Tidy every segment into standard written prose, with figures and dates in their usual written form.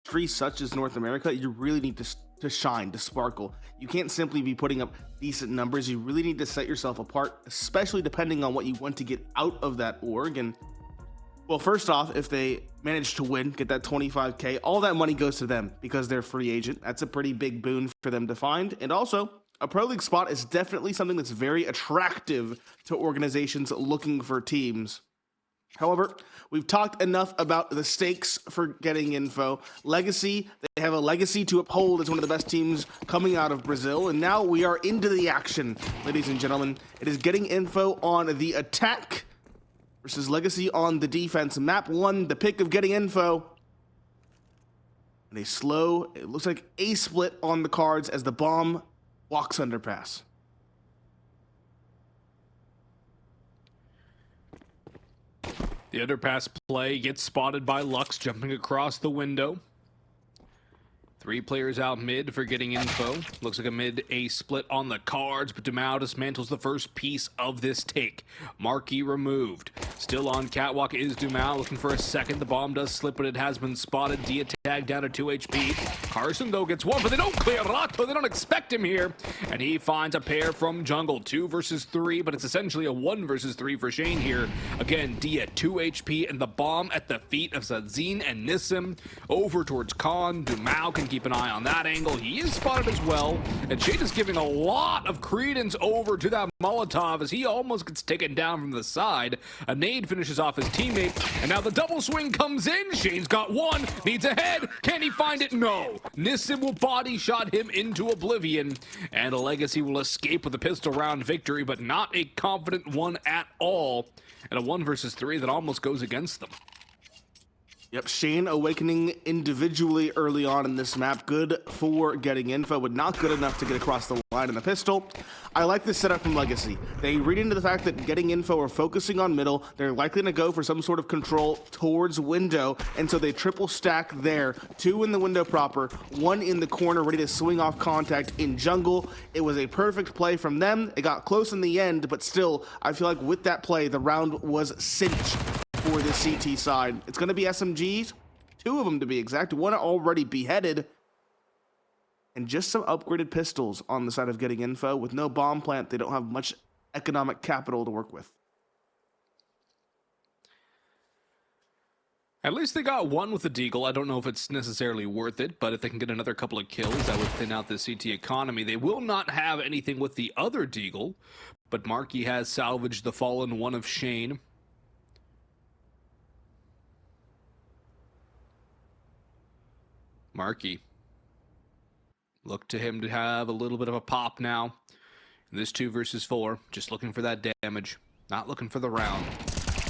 country such as North America, you really need to shine, to sparkle. You can't simply be putting up decent numbers. You really need to set yourself apart, especially depending on what you want to get out of that org. And well, first off, if they manage to win, get that 25K, all that money goes to them because they're free agent. That's a pretty big boon for them to find. And also, a Pro League spot is definitely something that's very attractive to organizations looking for teams. However, we've talked enough about the stakes for getting info. Legacy, they have a legacy to uphold as one of the best teams coming out of Brazil. And now we are into the action, ladies and gentlemen. It is getting info on the attack versus Legacy on the defense. Map 1, the pick of getting info. And a slow, it looks like a split on the cards as the bomb walks underpass. The underpass play gets spotted by Lux jumping across the window. 3 players out mid for getting info. Looks like a mid-A split on the cards, but dumau dismantles the first piece of this take. Marquee removed. Still on catwalk is dumau, looking for a second. The bomb does slip, but it has been spotted. Dia tag down to 2 HP. Carson, though, gets 1, but they don't clear Rato. They don't expect him here. And he finds a pair from jungle. 2 versus 3, but it's essentially a 1 versus 3 for Shane here. Again, Dia 2 HP, and the bomb at the feet of Sadzin and Nissim. Over towards Khan. Dumau can keep an eye on that angle. He is spotted as well, and Shane is giving a lot of credence over to that Molotov as he almost gets taken down from the side. A nade finishes off his teammate, and now the double swing comes in. Shane's got 1, needs a head. Can he find it? No. Nissim will body shot him into oblivion, and a Legacy will escape with a pistol round victory, but not a confident one at all, and a 1 versus 3 that almost goes against them. Yep, Shane awakening individually early on in this map. Good for getting info, but not good enough to get across the line in the pistol. I like this setup from Legacy. They read into the fact that getting info or focusing on middle, they're likely to go for some sort of control towards window, and so they triple stack there. 2 in the window proper, 1 in the corner ready to swing off contact in jungle. It was a perfect play from them. It got close in the end, but still, I feel like with that play, the round was cinched for the CT side. It's going to be SMGs, 2 of them to be exact, 1 already beheaded, and just some upgraded pistols on the side of getting info. With no bomb plant, they don't have much economic capital to work with. At least they got 1 with the deagle. I don't know if it's necessarily worth it, but if they can get another couple of kills, that would thin out the CT economy. They will not have anything with the other deagle, but Marquee has salvaged the fallen 1 of Shane. Marquee. Look to him to have a little bit of a pop now. In this 2 versus 4, just looking for that damage, not looking for the round.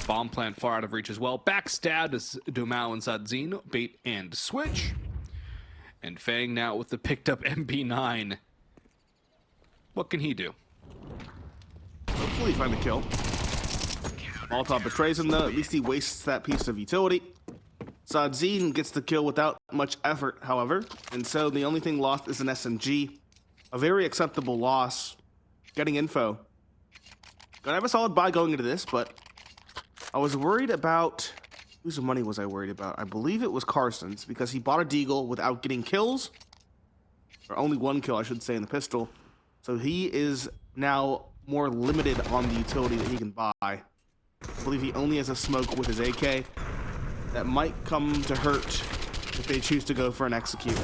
Bomb plant far out of reach as well. Backstab is dumau and Sadzin, bait and switch. And Fang now with the picked up MP9. What can he do? Hopefully find the kill. Molotov betrays him though, at least he wastes that piece of utility. Sadzin gets the kill without much effort, however, and so the only thing lost is an SMG. A very acceptable loss. Getting info. Gonna have a solid buy going into this, but I was worried about... whose money was I worried about? I believe it was Carson's, because he bought a deagle without getting kills. Or only 1 kill, I should say, in the pistol. So he is now more limited on the utility that he can buy. I believe he only has a smoke with his AK. That might come to hurt if they choose to go for an execute.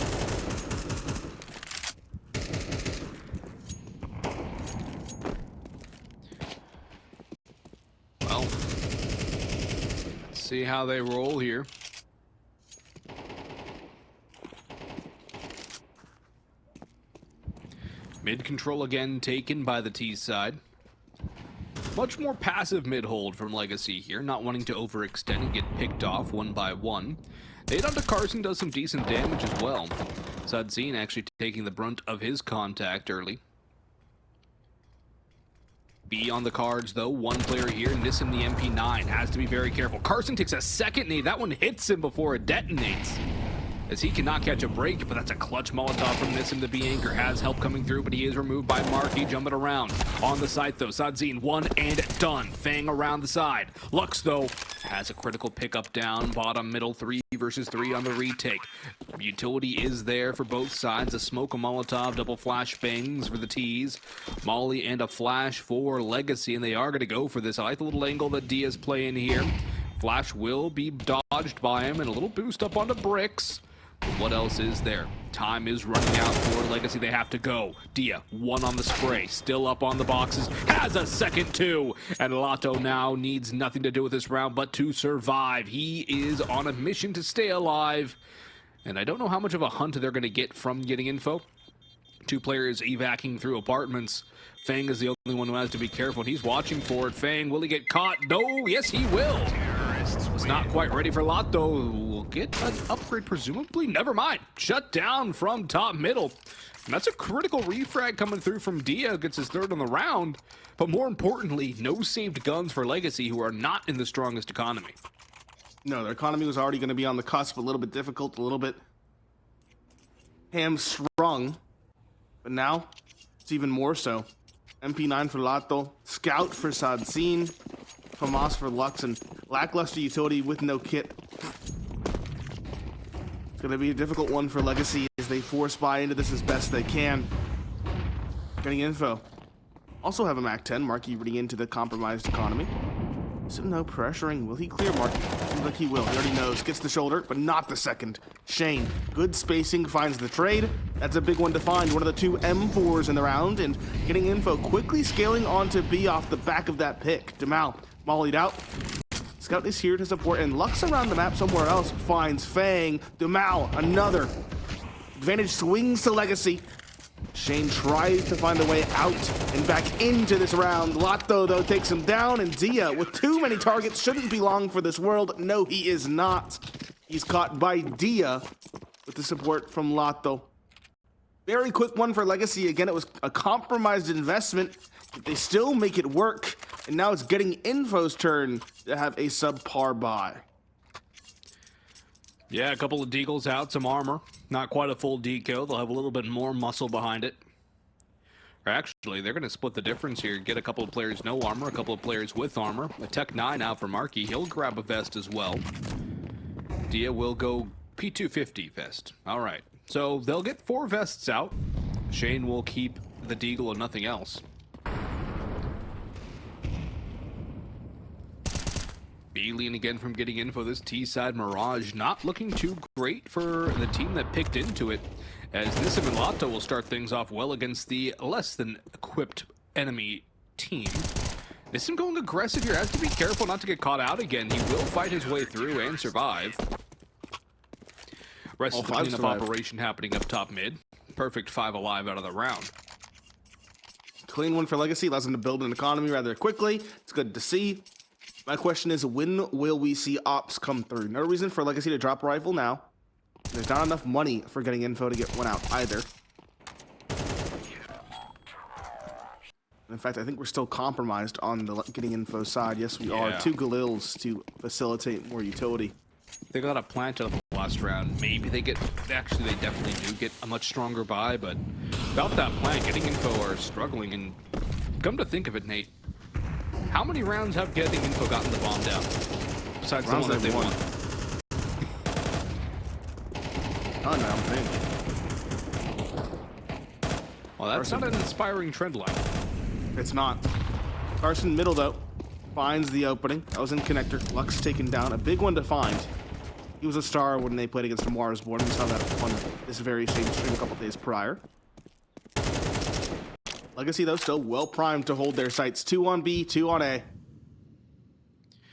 Well, let's see how they roll here. Mid control again taken by the T side. Much more passive mid-hold from Legacy here, not wanting to overextend and get picked off 1 by 1. Nade onto Carson does some decent damage as well. Sadzin actually taking the brunt of his contact early. B on the cards though, 1 player here, Nissim the MP9, has to be very careful. Carson takes a second nade, that one hits him before it detonates, as he cannot catch a break, but that's a clutch Molotov from Nissim. The B-Anchor has help coming through, but he is removed by Marquee, jumping around. On the site, though, Sadzin, 1 and done. Fang around the side. Lux, though, has a critical pickup down, bottom, middle, 3 versus 3 on the retake. Utility is there for both sides. A smoke, a Molotov, double flash bangs for the T's. Molly and a flash for Legacy, and they are going to go for this. I like the little angle that Dia's playing here. Flash will be dodged by him, and a little boost up onto bricks. But what else is there? Time is running out for Legacy. They have to go. Dia, 1 on the spray, still up on the boxes, has a second 2. And Lotto now needs nothing to do with this round but to survive. He is on a mission to stay alive. And I don't know how much of a hunt they're going to get from getting info. 2 players evacing through apartments. Fang is the only one who has to be careful, and he's watching for it. Fang, will he get caught? No, yes he will. Was not quite ready for Lotto. Will get an upgrade, presumably. Never mind. Shut down from top middle. And that's a critical refrag coming through from Dia. Gets his 3rd on the round. But more importantly, no saved guns for Legacy, who are not in the strongest economy. No, their economy was already going to be on the cusp, a little bit difficult, a little bit hamstrung. But now, it's even more so. MP9 for Lotto, Scout for Sadsin, Famas for Lux, and lackluster utility with no kit. It's going to be a difficult one for Legacy as they force buy into this as best they can. Getting info. Also have a MAC-10, Marky reading into the compromised economy. So no pressuring. Will he clear Marky? Seems like he will. He already knows. Gets the shoulder, but not the second. Shane, good spacing, finds the trade. That's a big one to find. One of the 2 M4s in the round, and getting info. Quickly scaling onto B off the back of that pick. Dumau, mollied out. Scout is here to support, and Lux around the map somewhere else finds Fang. Dumau, another. Advantage swings to Legacy. Shane tries to find a way out and back into this round. Lotto, though, takes him down, and Dia, with too many targets, shouldn't be long for this world. No, he is not. He's caught by Dia with the support from Lotto. Very quick one for Legacy. Again, it was a compromised investment, but they still make it work. And now it's getting Info's turn to have a subpar buy. Yeah, a couple of deagles out, some armor. Not quite a full deco. They'll have a little bit more muscle behind it. Or actually, they're going to split the difference here. Get a couple of players no armor, a couple of players with armor. A Tech 9 out for Marky. He'll grab a vest as well. Dia will go P250 vest. All right. So they'll get 4 vests out. Shane will keep the deagle and nothing else. Alien again from getting info. This T-side Mirage not looking too great for the team that picked into it, as Nissim and Lotto will start things off well against the less than equipped enemy team. Nissim going aggressive here, has to be careful not to get caught out again. He will fight his way through and survive. Rest of the cleanup operation happening up top mid. Perfect 5 alive out of the round. Clean one for Legacy, allows them to build an economy rather quickly. It's good to see. My question is, when will we see ops come through? No reason for Legacy to drop a rifle now. There's not enough money for getting info to get one out either. In fact, I think we're still compromised on the getting info side. Yes, we are. 2 Galils to facilitate more utility. They got a plant out of the last round. Maybe they get... Actually, they definitely do get a much stronger buy, but without that plant, getting info are struggling. And come to think of it, Nate, how many rounds have getting info gotten the bomb down? Besides the one that they won. Oh, no, I'm Well, that's not an inspiring trend line. It's not. Carson middle, though, finds the opening. That was in connector. Lux taken down. A big one to find. He was a star when they played against Mars Born. We saw that on this very same stream a couple days prior. Legacy, though, still well primed to hold their sights. 2 on B, 2 on A.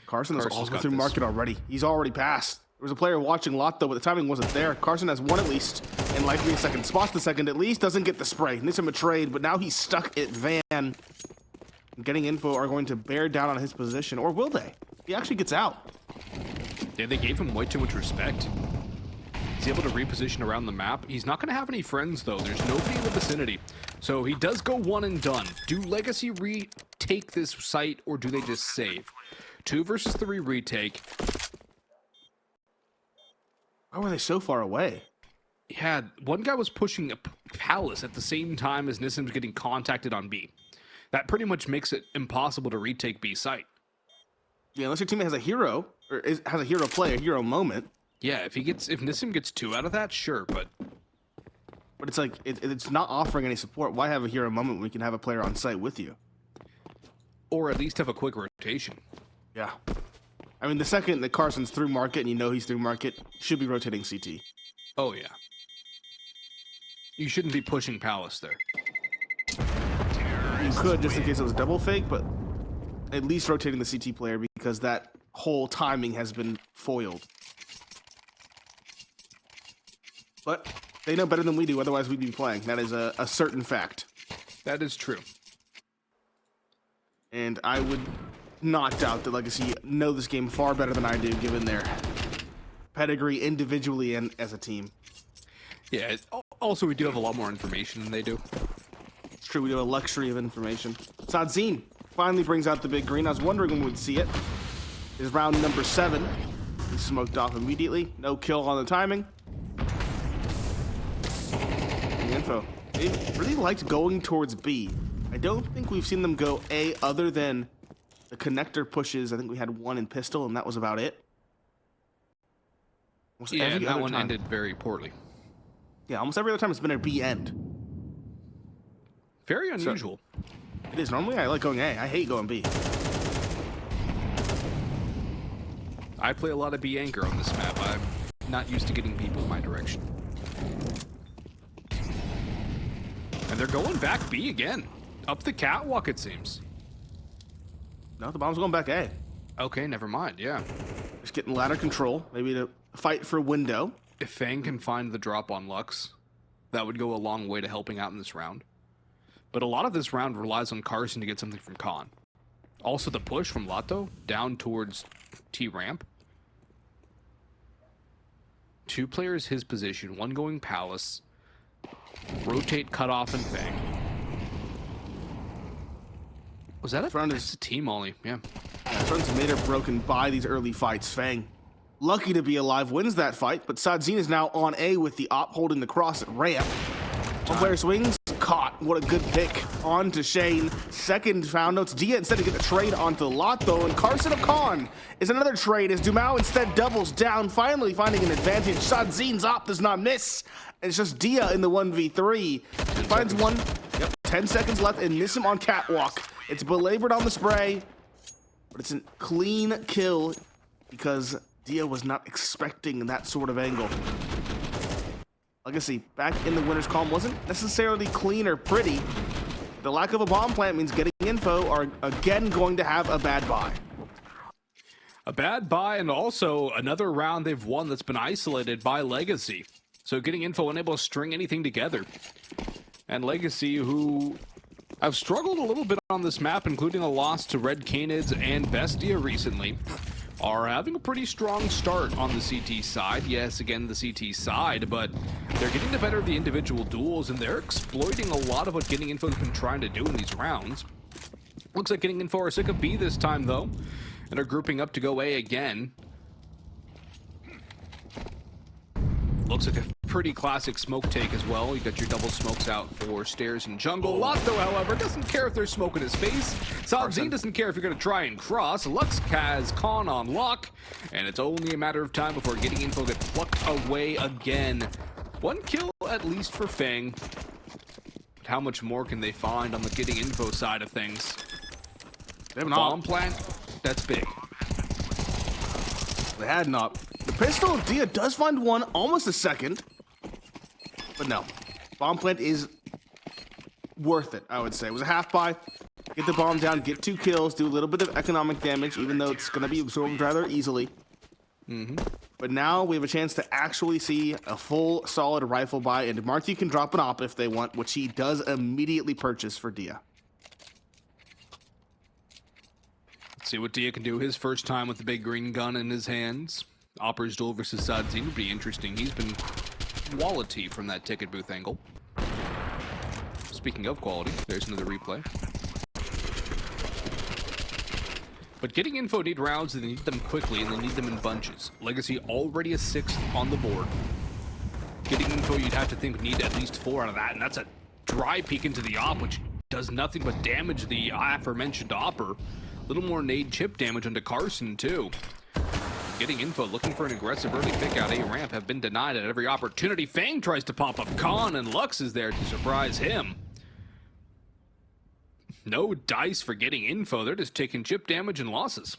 Carson is also through market already. He's already passed. There was a player watching Lotto, but the timing wasn't there. Carson has 1 at least, and likely a second. Spots the second at least, doesn't get the spray. Needs him a trade, but now he's stuck at Van. Getting info are going to bear down on his position, or will they? He actually gets out. Yeah, they gave him way too much respect. He's able to reposition around the map. He's not going to have any friends, though. There's nobody in the vicinity. So he does go 1 and done. Do Legacy retake this site, or do they just save? 2 versus 3 retake. Why were they so far away? Yeah, one guy was pushing a palace at the same time as Nissim's getting contacted on B. That pretty much makes it impossible to retake B site. Yeah, unless your teammate has a hero, or has a hero play, a hero moment. Yeah, if Nissim gets 2 out of that, sure, but it's like it's not offering any support. Why have a hero moment when we can have a player on site with you? or at least have a quick rotation. Yeah. I mean, the second that Carson's through market and you know he's through market, should be rotating CT. Oh yeah. You shouldn't be pushing Palace there. You could, just in case it was double fake, but at least rotating the CT player because that whole timing has been foiled. But they know better than we do, otherwise we'd be playing. That is a certain fact. That is true. And I would not doubt that Legacy know this game far better than I do, given their pedigree individually and as a team. Yeah, also we do have a lot more information than they do. It's true, we do have a luxury of information. Sadzine finally brings out the big green. I was wondering when we'd see it. Is round number 7. He's smoked off immediately. No kill on the timing. The info. They really liked going towards B. I don't think we've seen them go A other than the connector pushes. I think we had one in pistol, and that was about it. Almost Yeah, every and that other one time. ended very poorly. Yeah, almost every other time it's been a B end. Very unusual. It is. Normally I like going A. I hate going B. I play a lot of B anchor on this map. I'm not used to getting people in my direction. And they're going back B again. Up the catwalk, it seems. No, the bomb's going back A. Okay, never mind, yeah. Just getting ladder control, maybe to fight for window. If Fang can find the drop on Lux, that would go a long way to helping out in this round. But a lot of this round relies on Carson to get something from Khan. Also the push from Lato down towards T-ramp. 2 players his position, 1 going Palace. Rotate, cut off, and Fang. Was that a Front that's a team ollie? Yeah. Front's made or broken by these early fights. Fang, lucky to be alive, wins that fight, but Sadzine is now on A with the op holding the cross at ramp. One player swings, caught. What a good pick. On to Shane. Second found notes. Dia instead to get the trade onto Lato, and Carson of Khan is another trade as Dumau instead doubles down, finally finding an advantage. Sadzine's op does not miss. And it's just Dia in the 1v3. Finds one. Yep, 10 seconds left and miss him on catwalk. It's belabored on the spray, but it's a clean kill because Dia was not expecting that sort of angle. Legacy, back in the winner's column, wasn't necessarily clean or pretty. The lack of a bomb plant means getting info are again going to have a bad buy. A bad buy, and also another round they've won that's been isolated by Legacy. So getting info unable to string anything together. And Legacy, who have struggled a little bit on this map, including a loss to Red Canids and Bestia recently, are having a pretty strong start on the CT side. Yes, again, the CT side, but they're getting the better of the individual duels, and they're exploiting a lot of what Getting Info has been trying to do in these rounds. Looks like Getting Info are sick of B this time, though, and are grouping up to go A again. Looks like a pretty classic smoke take as well. You got your double smokes out for stairs and jungle. Lato, however, doesn't care if they're smoking his face. Sadzine doesn't care if you're going to try and cross. Lux has Khan on lock, and it's only a matter of time before Getting Info gets plucked away again. 1 kill at least for Fang. But how much more can they find on the Getting Info side of things? They have an Bomb op. plant, that's big. They had an op. The pistol, Dia does find one, almost a second. But no, bomb plant is worth it, I would say. It was a half buy. Get the bomb down, get 2 kills, do a little bit of economic damage, even though it's going to be absorbed rather easily. But now we have a chance to actually see a full, solid rifle buy, and Marty can drop an op if they want, which he does immediately purchase for Dia. Let's see what Dia can do his first time with the big green gun in his hands. Opper's duel versus Sadzine would be interesting. He's been quality from that ticket booth angle. Speaking of quality, there's another replay. But Getting Info need rounds, and they need them quickly, and they need them in bunches. Legacy already a 6th on the board. Getting Info, you'd have to think, would need at least 4 out of that, and that's a dry peek into the op, which does nothing but damage the aforementioned Opper. A little more nade chip damage onto Carson, too. Getting info, looking for an aggressive early pick out. A ramp have been denied at every opportunity. Fang tries to pop up Khan, and Lux is there to surprise him. No dice for getting info. They're just taking chip damage and losses.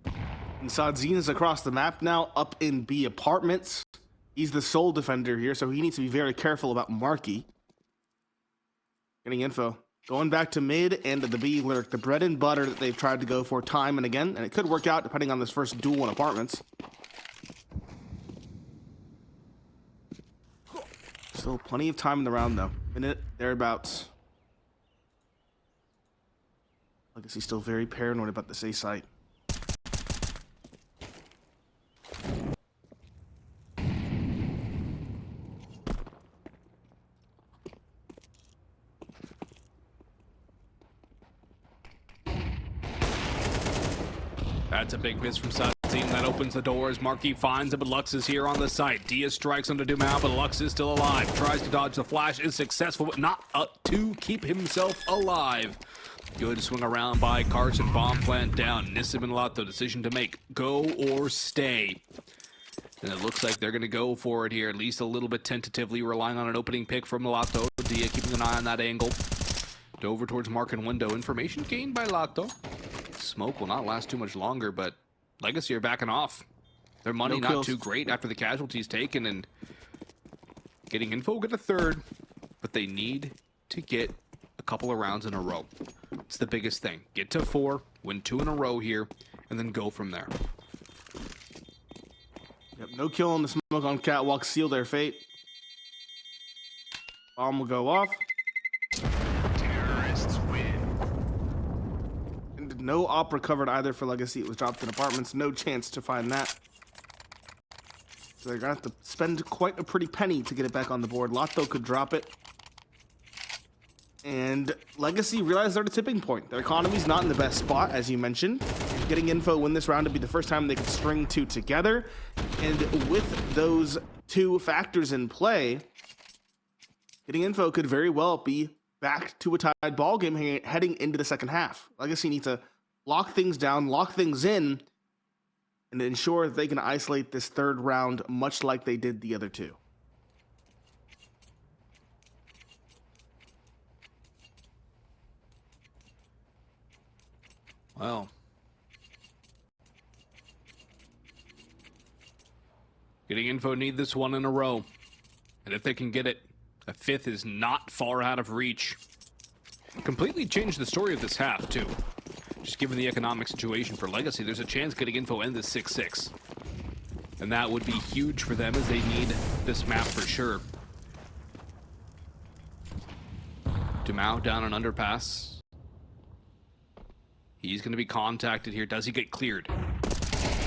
And Sadzine is across the map now, up in B apartments. He's the sole defender here, so he needs to be very careful about Marky. Getting info. Going back to mid and the B lurk, the bread and butter that they've tried to go for time and again, and it could work out depending on this first duel in apartments. Still plenty of time in the round, though. Minute, thereabouts. Legacy still very paranoid about this A site. That's a big miss from Sadzine. That opens the doors. Marky finds it, but Lux is here on the site. Diaz strikes onto dumau, but Lux is still alive. Tries to dodge the flash, is successful, but not to keep himself alive. Good swing around by Carson. Bomb plant down. Nissim and Lotto, decision to make. Go or stay. And it looks like they're going to go for it here, at least a little bit tentatively, relying on an opening pick from Lotto. Dia keeping an eye on that angle. Over towards mark and window. Information gained by Lotto. Smoke will not last too much longer, but Legacy are backing off. Their money not too great after the casualties taken, and getting info, get a third, but they need to get a couple of rounds in a row. It's the biggest thing. Get to 4, win 2 in a row here, and then go from there. Yep, no kill on the smoke on catwalk, seal their fate. Bomb will go off. Terrorists win. And no op recovered either for Legacy. It was dropped in apartments. No chance to find that. So they're going to have to spend quite a pretty penny to get it back on the board. Lotto could drop it. And Legacy realized they're at a tipping point. Their economy's not in the best spot, as you mentioned. Getting info win this round would be the first time they could string 2 together. And with those 2 factors in play, getting info could very well be back to a tied ball game heading into the second half. Legacy need to lock things down, lock things in, and ensure that they can isolate this third round much like they did the other 2. Well, getting info need this one in a row. And if they can get it, a 5th is not far out of reach. Completely changed the story of this half, too. Just given the economic situation for Legacy, there's a chance getting info end this 6-6. And that would be huge for them as they need this map for sure. dumau down an underpass. He's going to be contacted here. Does he get cleared?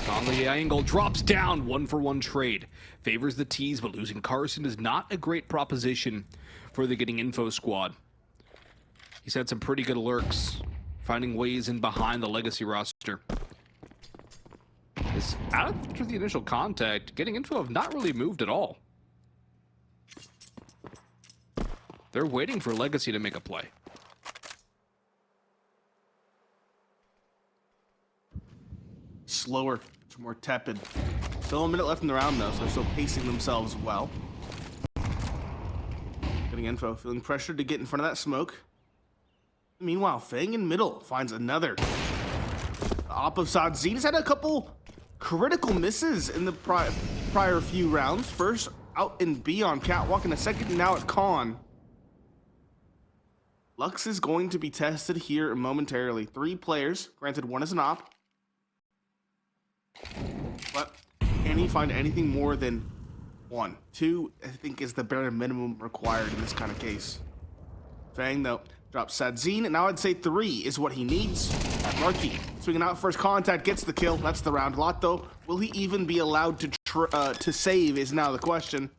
On the angle, drops down. 1-for-1 trade. Favors the T's, but losing Carson is not a great proposition for the getting info squad. He's had some pretty good lurks, finding ways in behind the Legacy roster. After the initial contact, getting info have not really moved at all. They're waiting for Legacy to make a play. Slower, much more tepid. Still a minute left in the round, though, so they're still pacing themselves well. Getting info, feeling pressured to get in front of that smoke. Meanwhile, Fang in middle finds another. The op of Sadzine has had a couple critical misses in the prior few rounds. First out in B on catwalk, and a second now at con. Lux is going to be tested here momentarily. 3 players, granted 1 is an op. But can he find anything more than 1? 2, I think, is the bare minimum required in this kind of case. Fang, though, drops Sadzine, and now I'd say 3 is what he needs. Marky, swinging out first contact, gets the kill. That's the round. Lotto, will he even be allowed to save is now the question.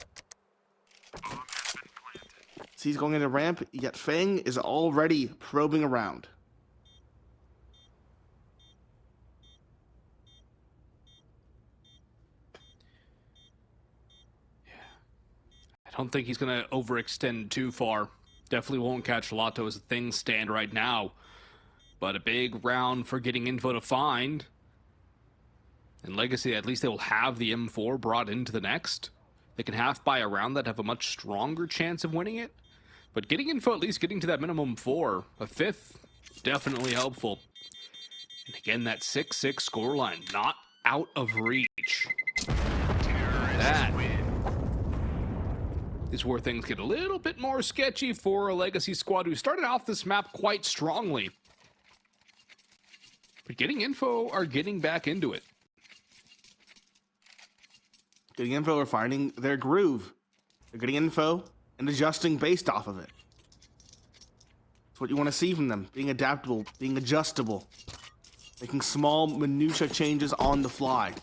So he's going into ramp, yet Fang is already probing around. I don't think he's going to overextend too far. Definitely won't catch Lotto as things stand right now. But a big round for getting info to find. And Legacy, at least they will have the M4 brought into the next. They can half buy a round that have a much stronger chance of winning it. But getting info, at least getting to that minimum 4, a 5th, definitely helpful. And again, that 6-6 scoreline, not out of reach. That is where things get a little bit more sketchy for a Legacy squad who started off this map quite strongly. But getting info are getting back into it. Getting info or finding their groove. They're getting info and adjusting based off of it. That's what you want to see from them. Being adaptable, being adjustable, making small minutia changes on the fly.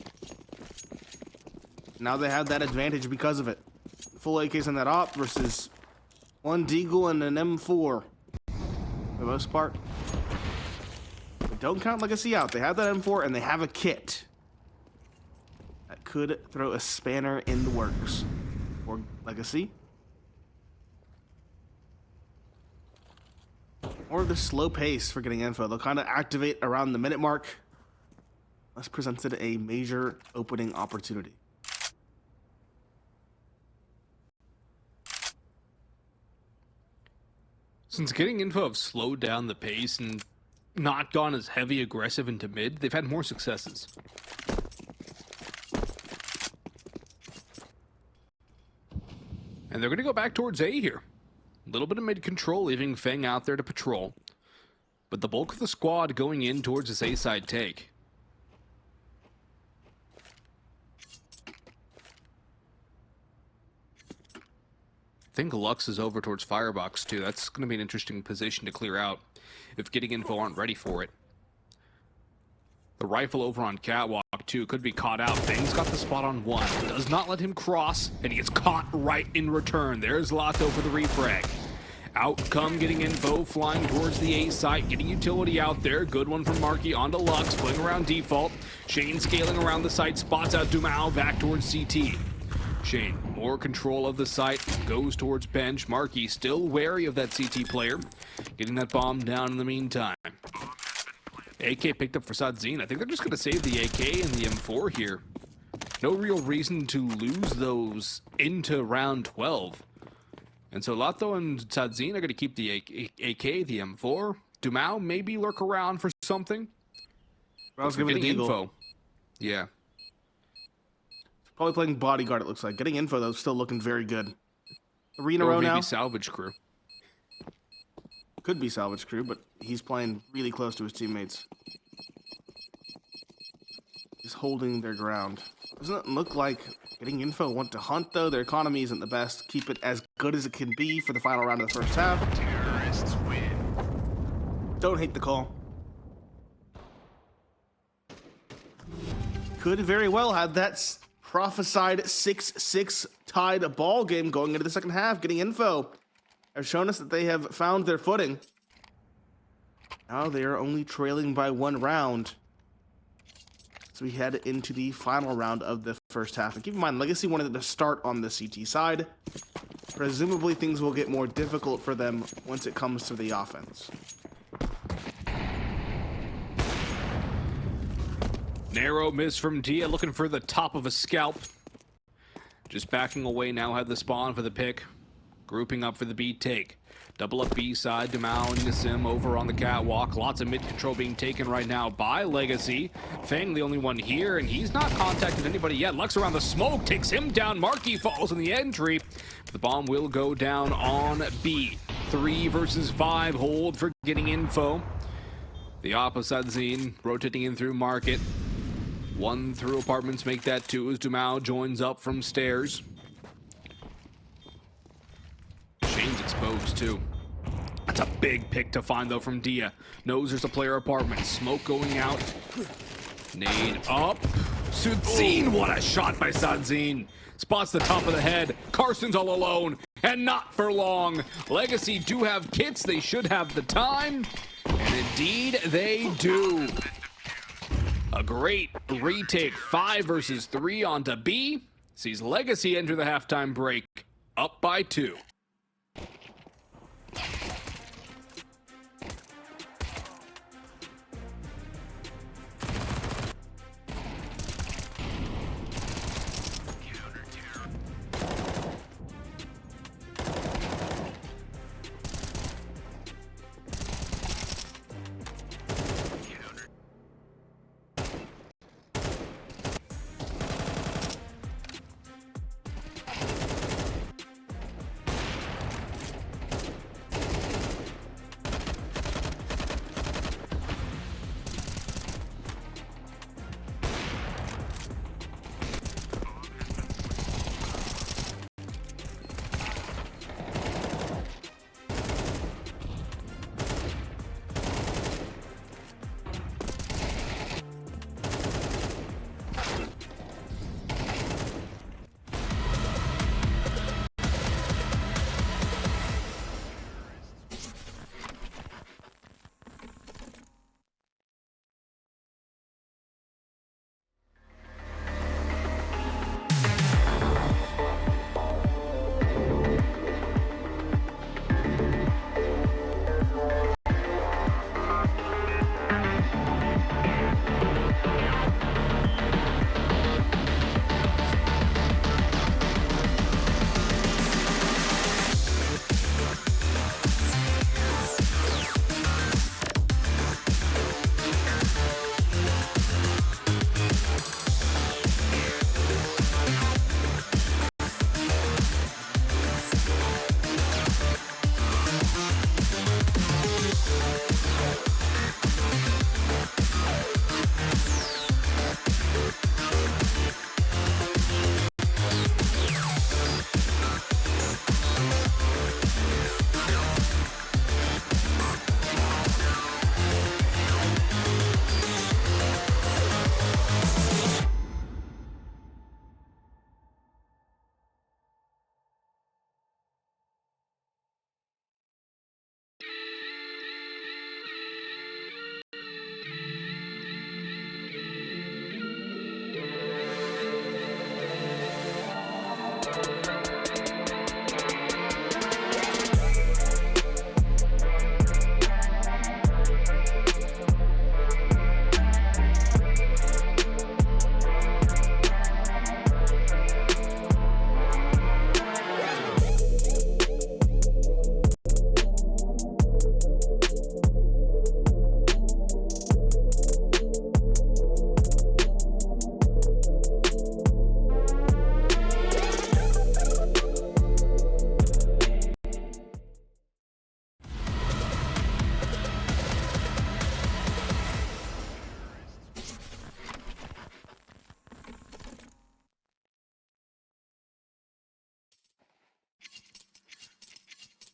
Now they have that advantage because of it. Full AKs on that op versus one Deagle and an M4 for the most part. But don't count Legacy out. They have that M4 and they have a kit that could throw a spanner in the works for Legacy. Or the slow pace for getting info. They'll kind of activate around the minute mark. This presented a major opening opportunity. Since getting info have slowed down the pace and not gone as heavy aggressive into mid, they've had more successes. And they're going to go back towards A here. A little bit of mid control, leaving Feng out there to patrol. But the bulk of the squad going in towards this A side take. I think Lux is over towards Firebox too. That's going to be an interesting position to clear out if getting info aren't ready for it. The rifle over on Catwalk too could be caught out. Feng's got the spot on one. Does not let him cross, and he gets caught right in return. There's Lato for the refrag. Outcome getting info, flying towards the A site, getting utility out there. Good one from Marky onto Lux, pulling around default. Shane scaling around the site, spots out dumau back towards CT. Shane, more control of the site, goes towards bench. Marky still wary of that CT player, getting that bomb down in the meantime. AK picked up for Sadzine. I think they're just going to save the AK and the M4 here. No real reason to lose those into round 12. And so Lato and Sadzine are going to keep the AK, the M4. Dumau maybe lurk around for something. I was giving the info. Yeah. Probably playing bodyguard, it looks like. Getting info, though, still looking very good. 3 in a row maybe now. Salvage crew. Could be salvage crew, but he's playing really close to his teammates. He's holding their ground. Doesn't it look like getting info want to hunt, though? Their economy isn't the best. Keep it as good as it can be for the final round of the first half. Terrorists win. Don't hate the call. Could very well have that prophesied 6-6 tied ball game going into the second half. Getting info have shown us that they have found their footing. Now they are only trailing by 1 round. So we head into the final round of the first half. And keep in mind, Legacy wanted to start on the CT side. Presumably things will get more difficult for them once it comes to the offense. Narrow miss from Dia, looking for the top of a scalp. Just backing away now, had the spawn for the pick. Grouping up for the B take. Double up B side, dumau and Nassim over on the catwalk. Lots of mid control being taken right now by Legacy. Feng the only one here, and he's not contacted anybody yet. Lux around the smoke, takes him down. Marky falls in the entry. The bomb will go down on B. 3 versus 5, hold for getting info. The opposite Zine rotating in through market. 1 through apartments, make that 2 as dumau joins up from stairs. Shane's exposed too. That's a big pick to find though from Dia. Knows there's a player apartment. Smoke going out. Nade up. Sadzine, what a shot by Sadzine. Spots the top of the head. Carson's all alone. And not for long. Legacy do have kits. They should have the time. And indeed they do. A great retake. 5 versus 3 onto B. Sees Legacy enter the halftime break. Up by 2.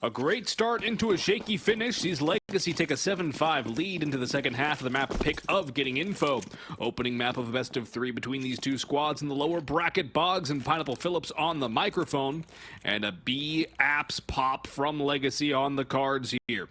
A great start into a shaky finish sees Legacy take a 7-5 lead into the second half of the map pick of Getting Info. Opening map of a best of 3 between these two squads in the lower bracket. Boggs and Pineapple Phillips on the microphone. And a B apps pop from Legacy on the cards here.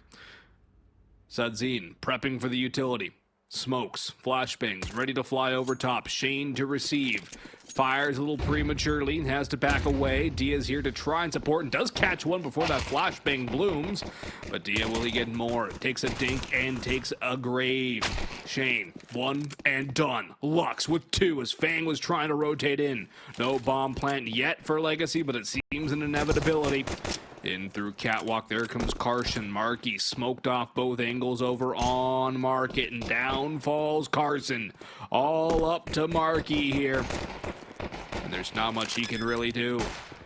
Sadzine prepping for the utility. Smokes, flashbangs, ready to fly over top. Shane to receive. Fires a little prematurely, has to back away. Dia's here to try and support and does catch one before that flashbang blooms. But Dia, will he get more? Takes a dink and takes a grave. Shane, one and done. Lux with 2 as Fang was trying to rotate in. No bomb plant yet for Legacy, but it seems an inevitability. In through Catwalk, there comes Carson. Markey smoked off both angles over on Market, and down falls Carson. All up to Markey here. And there's not much he can really do.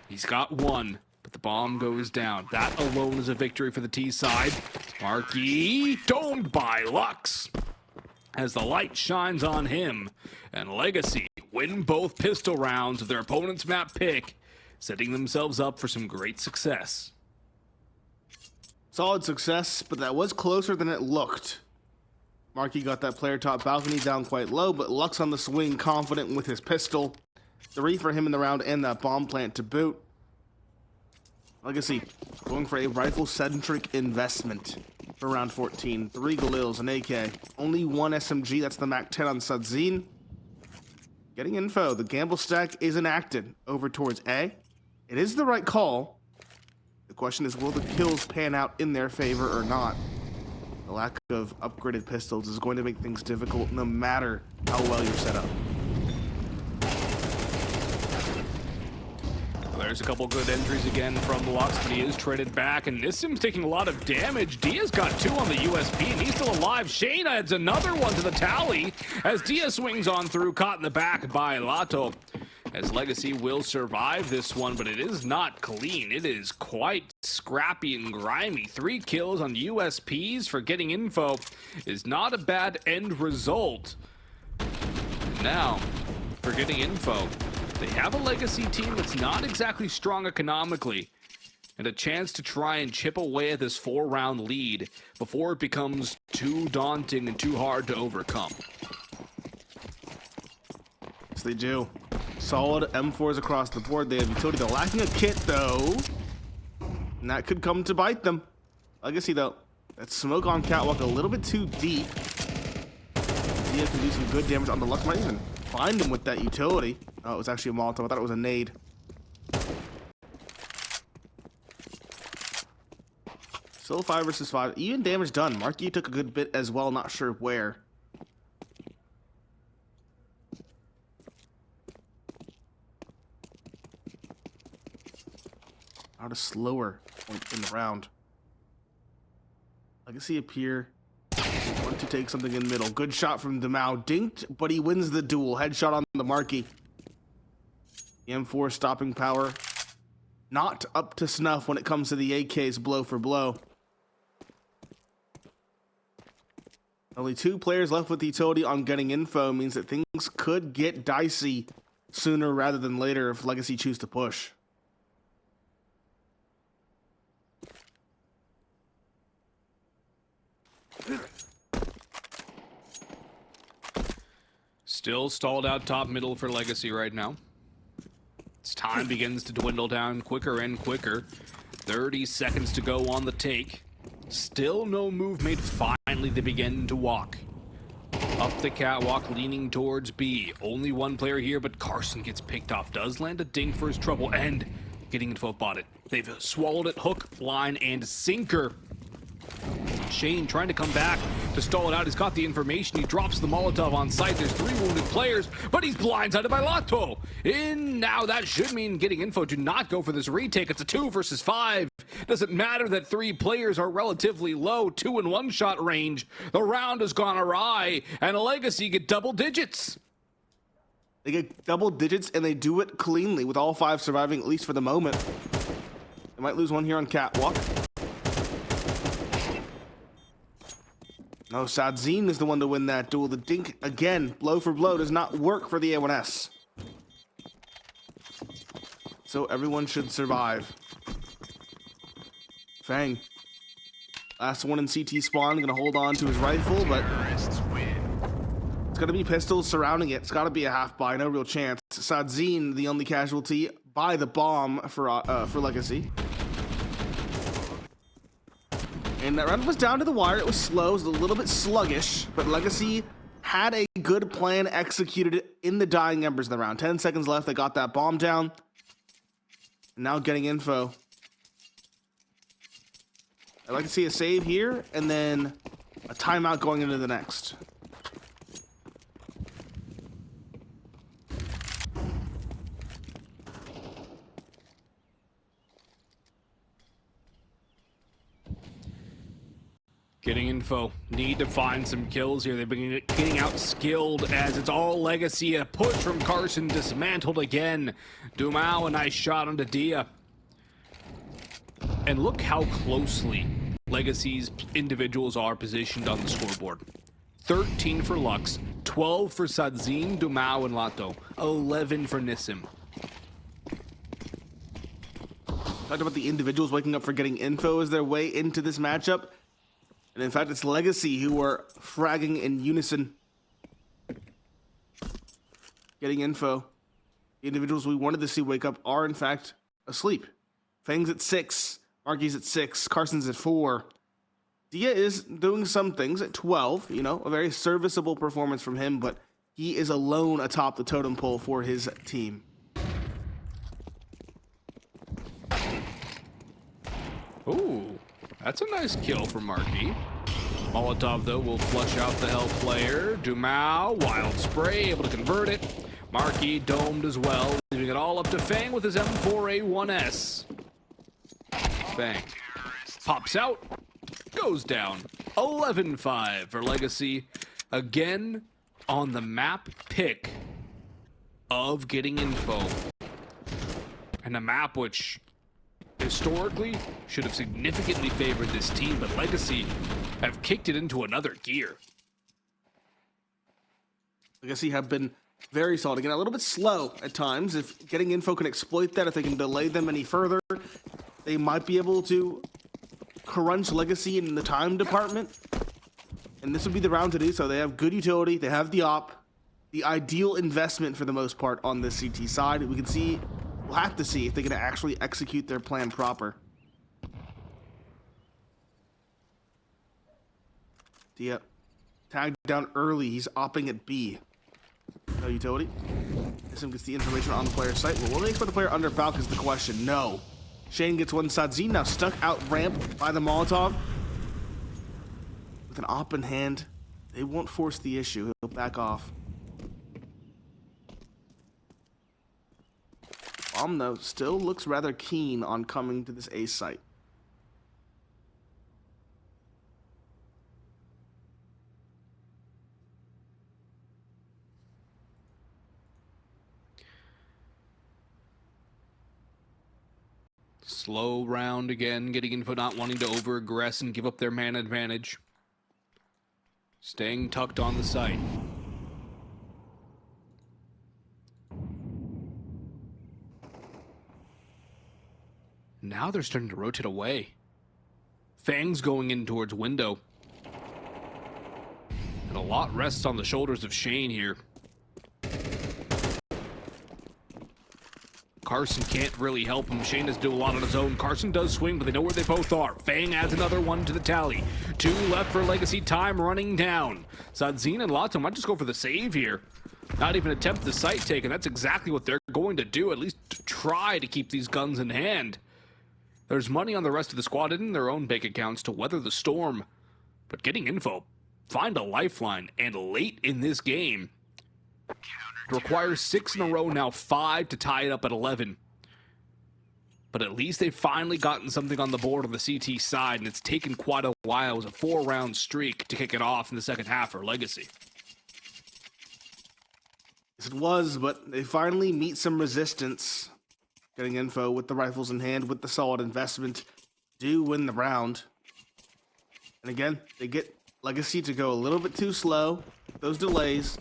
He's got one, but the bomb goes down. That alone is a victory for the T side. Markey domed by Lux as the light shines on him. And Legacy win both pistol rounds of their opponent's map pick, setting themselves up for some great success. Solid success, but that was closer than it looked. Markey got that player top balcony down quite low, but Lux on the swing, confident with his pistol. 3 for him in the round and that bomb plant to boot. Legacy going for a rifle-centric investment for round 14. 3 Galils, an AK, only 1 SMG, that's the MAC-10 on Sadzine. Getting Info, the gamble stack is enacted over towards A. It is the right call. The question is, will the kills pan out in their favor or not? The lack of upgraded pistols is going to make things difficult no matter how well you're set up. There's a couple good entries again from Lux, but he is traded back, and Nissim's taking a lot of damage. Dia's got 2 on the USP, and he's still alive. Shane adds another one to the tally as Dia swings on through, caught in the back by Lato. As Legacy will survive this one, but it is not clean. It is quite scrappy and grimy. 3 kills on USPs for Getting Info is not a bad end result. Now, for Getting Info, they have a Legacy team that's not exactly strong economically, and a chance to try and chip away at this 4-round lead before it becomes too daunting and too hard to overcome. Yes, they do. Solid M4s across the board. They have utility. They're lacking a kit, though, and that could come to bite them. Legacy, though, that smoke on Catwalk a little bit too deep. Dia can do some good damage on the Lux. Might even find him with that utility. Oh, it was actually a Molotov. I thought it was a nade. Still 5 versus 5. Even damage done. Markey took a good bit as well. Not sure where. At a slower point in the round. Legacy appear. Want to take something in middle. Good shot from dumau. Dinked, but he wins the duel. Headshot on the Markey. The M4 stopping power. Not up to snuff when it comes to the AK's blow for blow. Only 2 players left with the utility on Getting Info means that things could get dicey sooner rather than later if Legacy choose to push. Still stalled out top middle for Legacy right now. Its time begins to dwindle down quicker and quicker. 30 seconds to go on the take. Still no move made. Finally, they begin to walk. Up the catwalk, leaning towards B. Only 1 player here, but Carson gets picked off. Does land a ding for his trouble, and Getting Info bought it. They've swallowed it hook, line, and sinker. Shane trying to come back to stall it out. He's got the information. He drops the Molotov on site. There's 3 wounded players, but he's blindsided by Lato. In now, that should mean Getting Info do not go for this retake. It's a 2 versus 5. Doesn't matter that 3 players are relatively low, 2 in 1 shot range. The round has gone awry, and Legacy get double digits. They get double digits, and they do it cleanly with all 5 surviving, at least for the moment. They might lose one here on Catwalk. No, Sadzine is the one to win that duel. The dink, again, blow for blow, does not work for the A1S. So everyone should survive. Fang. Last one in CT spawn, gonna hold on to his rifle, but Terrorists win. it's gonna be pistols surrounding it. It's gotta be a half buy, no real chance. Sadzine, the only casualty by the bomb for Legacy. And that round was down to the wire. It was slow, it was a little bit sluggish, but Legacy had a good plan executed in the dying embers of the round. 10 seconds left, they got that bomb down. And now getting info. I'd like to see a save here, and then a timeout going into the next. Getting info. Need to find some kills here. They've been getting out-skilled as it's all Legacy. A push from Carson, dismantled again. Dumau, a nice shot onto Dia. And look how closely Legacy's individuals are positioned on the scoreboard. 13 for Lux, 12 for Sadzine, Dumau, and Lato, 11 for Nissim. Talked about the individuals waking up for getting info as their way into this matchup. And in fact, it's Legacy who are fragging in unison. Getting info. The individuals we wanted to see wake up are in fact asleep. Fang's at 6. Marky's at 6. Carson's at 4. Dia is doing some things at 12. You know, a very serviceable performance from him, but he is alone atop the totem pole for his team. Ooh, that's a nice kill for Marky. Molotov, though, will flush out the health player. Dumau, wild spray, able to convert it. Marky domed as well, leaving it all up to Fang with his M4A1S. Fang pops out, goes down. 11-5 for Legacy. Again, on the map pick of getting info. And a map which historically should have significantly favored this team, but Legacy have kicked it into another gear. Legacy have been very solid. Again, a little bit slow at times. If getting info can exploit that, if they can delay them any further, they might be able to crunch Legacy in the time department. And this would be the round to do so. They have good utility. They have the op. The ideal investment for the most part on this CT side. We can see, we'll have to see if they can actually execute their plan proper. Dia tagged down early. He's opping at B. No utility. Nissim gets the information on the player's site. Well, will they expect the player under Balk is the question. No. Shane gets one. Sadzine now stuck out ramp by the Molotov. With an op in hand, they won't force the issue. He'll back off. Bomb, though, still looks rather keen on coming to this A site. Slow round again, getting info, not wanting to over-aggress and give up their man advantage. Staying tucked on the site. Now they're starting to rotate away. Fang's going in towards window. And a lot rests on the shoulders of Shane here. Carson can't really help him. Shane has to do a lot on his own. Carson does swing, but they know where they both are. Fang adds another one to the tally. 2 left for Legacy. Time running down. Sadzine and Lato might just go for the save here. Not even attempt the site take, and that's exactly what they're going to do. At least try to keep these guns in hand. There's money on the rest of the squad in their own bank accounts to weather the storm. But getting info, find a lifeline, and late in this game, it requires 6 in a row, now 5 to tie it up at 11. But at least they've finally gotten something on the board on the CT side, and it's taken quite a while. It was a 4-round streak to kick it off in the second half for Legacy. Yes, it was, but they finally meet some resistance. Getting info with the rifles in hand, with the solid investment, do win the round. And again, they get Legacy to go a little bit too slow, those delays,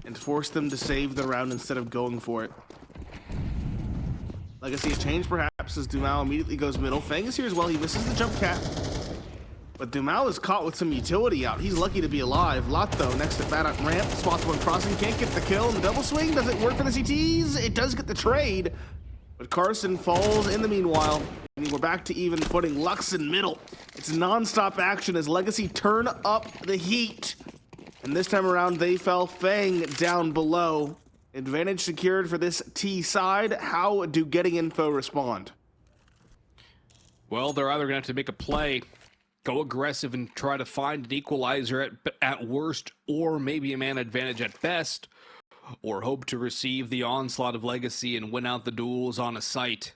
and force them to save the round instead of going for it. Legacy a change perhaps as dumau immediately goes middle. Fang is here as well. He misses the jump cat. But dumau is caught with some utility out. He's lucky to be alive. Lot though, next to Bat ramp, spots one crossing, can't get the kill. And the double swing, does it work for the CTs? It does get the trade. But Carson falls in the meanwhile. And we're back to even footing. Lux in middle. It's non-stop action as Legacy turn up the heat. And this time around, they fell. Fang down below. Advantage secured for this T side. How do Getting Info respond? Well, they're either going to have to make a play, go aggressive and try to find an equalizer at worst, or maybe a man advantage at best, or hope to receive the onslaught of Legacy and win out the duels on a site.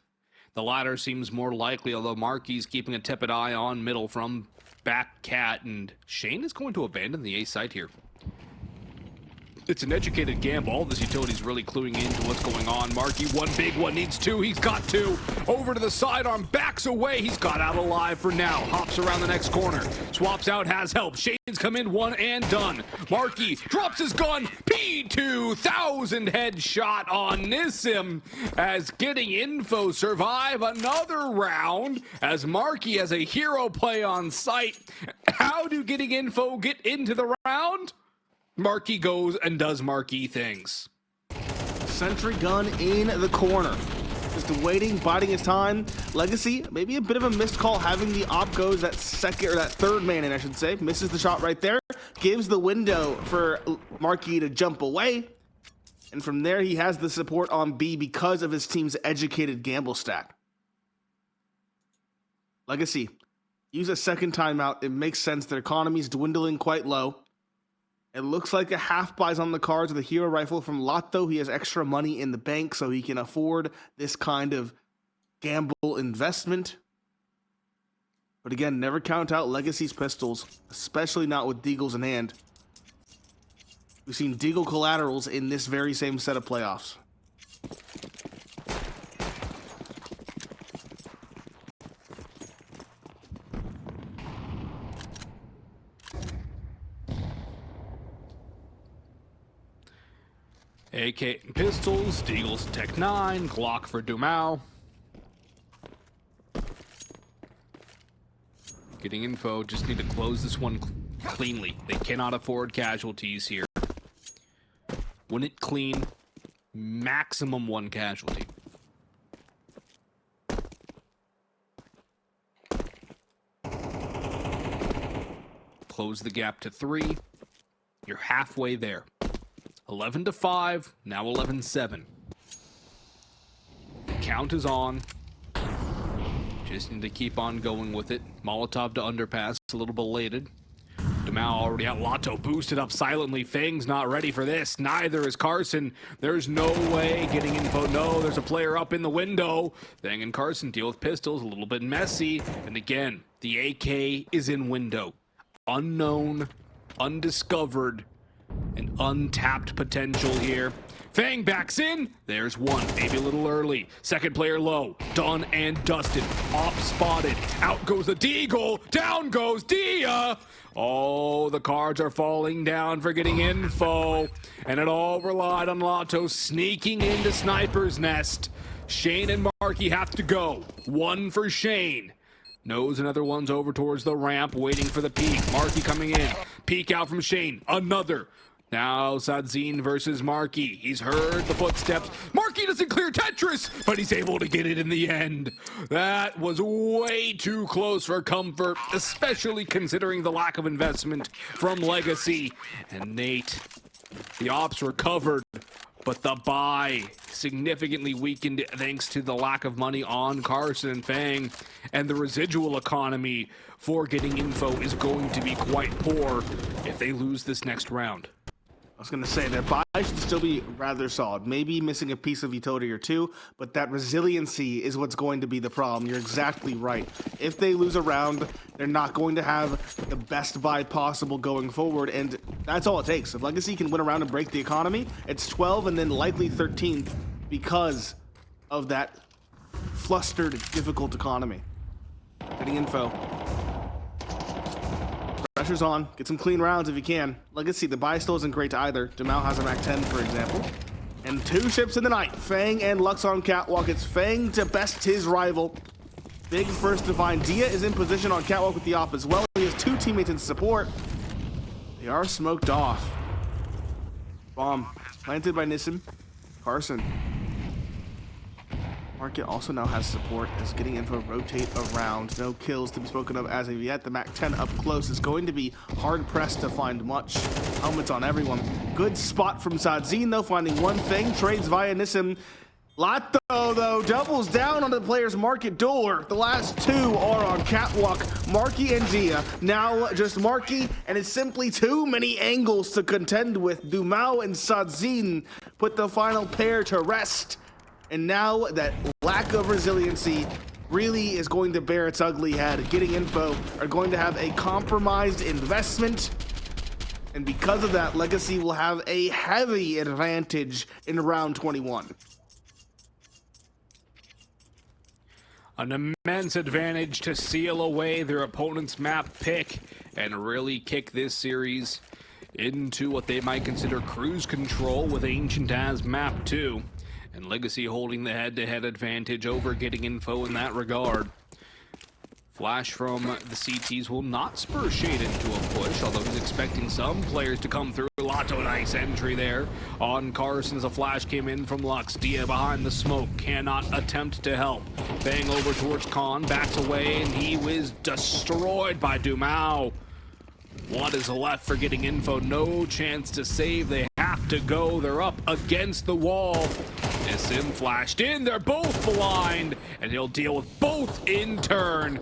The latter seems more likely, although Marky's keeping a tepid eye on middle from back cat, and Shane is going to abandon the A site here. It's an educated gamble. All this utility's really cluing into what's going on. Marky, one big one, needs two. He's got two. Over to the sidearm, backs away. He's got out alive for now. Hops around the next corner. Swaps out, has help. Shane's come in, one and done. Marky drops his gun. P2000 headshot on Nissim as Getting Info survive another round as Marky has a hero play on site. How do Getting Info get into the round? Marky goes and does Marky things. Sentry gun in the corner. Just waiting, biding his time. Legacy, maybe a bit of a missed call having the op goes that second or that third man in, I should say. Misses the shot right there. Gives the window for Marky to jump away. And from there, he has the support on B because of his team's educated gamble stack. Legacy, use a second timeout. It makes sense. Their economy's dwindling quite low. It looks like a half buys on the cards with a hero rifle from Lotto. He has extra money in the bank, so he can afford this kind of gamble investment. But again, never count out Legacy's pistols, especially not with Deagles in hand. We've seen Deagle collaterals in this very same set of playoffs. AK pistols, Deagle's Tech 9, Glock for dumau. Getting Info, just need to close this one cleanly. They cannot afford casualties here. Win it clean, maximum one casualty. Close the gap to 3. You're halfway there. 11-5, now 11-7. Count is on. Just need to keep on going with it. Molotov to underpass, a little belated. dumau already out. Lotto boosted up silently. Fang's not ready for this. Neither is Carson. There's no way. Getting Info. No, there's a player up in the window. Fang and Carson deal with pistols. A little bit messy. And again, the AK is in window. Unknown, undiscovered, and untapped potential here. Fang backs in. There's one, maybe a little early. Second player low, done and dusted. Off spotted. Out goes the Deagle. Down goes Dia. Oh, the cards are falling down for Getting Info. And it all relied on Lotto sneaking into Sniper's Nest. Shane and Marky have to go. One for Shane. Knows another one's over towards the ramp, waiting for the peek. Marky coming in. Peek out from Shane. Another. Now Sadzine versus Marky. He's heard the footsteps. Marky doesn't clear Tetris, but he's able to get it in the end. That was way too close for comfort, especially considering the lack of investment from Legacy. And Nate, the ops recovered, but the buy significantly weakened thanks to the lack of money on Carson and Fang, and the residual economy for Getting Info is going to be quite poor if they lose this next round. I was going to say their buy should still be rather solid. Maybe missing a piece of utility or two, but that resiliency is what's going to be the problem. You're exactly right. If they lose a round, they're not going to have the best buy possible going forward, and that's all it takes. If Legacy can win a round and break the economy, it's 12 and then likely 13th because of that flustered, difficult economy. Getting Info. Pressure's on. Get some clean rounds if you can. Legacy, the buy still isn't great either. dumau has a Mac 10, for example. And 2 ships in the night. Fang and Lux on catwalk. It's Fang to best his rival. Big first to find. Dia is in position on catwalk with the op as well. He has 2 teammates in support. They are smoked off. Bomb planted by Nissim. Carson. Market also now has support as getting info rotate around. No kills to be spoken of as of yet. The Mac 10 up close is going to be hard pressed to find much. Helmets on everyone. Good spot from Sadzine though, finding one thing. Trades via Nissim. Lato though doubles down on the player's market door. The last 2 are on catwalk. Marky and Dia. Now just Marky, and it's simply too many angles to contend with. Dumau and Sadzine put the final pair to rest. And now that lack of resiliency really is going to bear its ugly head. Getting info are going to have a compromised investment. And because of that, Legacy will have a heavy advantage in round 21. An immense advantage to seal away their opponent's map pick and really kick this series into what they might consider cruise control with Ancient as map 2. And Legacy holding the head-to-head advantage over getting info in that regard. Flash from the CTs will not spur Shade into a push, although he's expecting some players to come through. Lato, nice entry there on Carson as a flash came in from Lux. Dia behind the smoke, cannot attempt to help. Bang over towards Khan, backs away, and he was destroyed by Dumau. What is left for getting info? No chance to save. They have to go. They're up against the wall. Sim flashed in. They're both blind, and he'll deal with both in turn.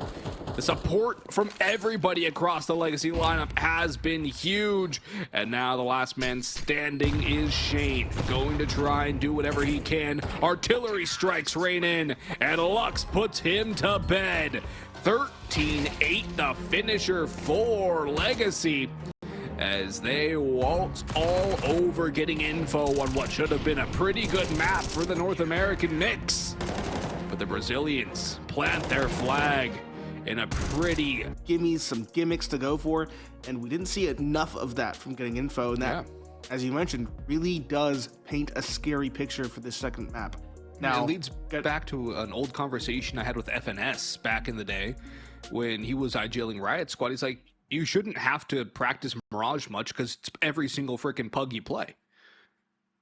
The support from everybody across the Legacy lineup has been huge. And now the last man standing is Shane. Going to try and do whatever he can. Artillery strikes rain in, and Lux puts him to bed. 13-8 the finisher for Legacy, as they waltz all over getting info on what should have been a pretty good map for the North American Knicks. But the Brazilians plant their flag in a pretty... Gimme some gimmicks to go for, and we didn't see enough of that from getting info, and that, as you mentioned, really does paint a scary picture for this second map. Now, it leads back to an old conversation I had with FNS back in the day when he was IGLing Riot Squad. He's like, you shouldn't have to practice Mirage much because it's every single freaking pug you play.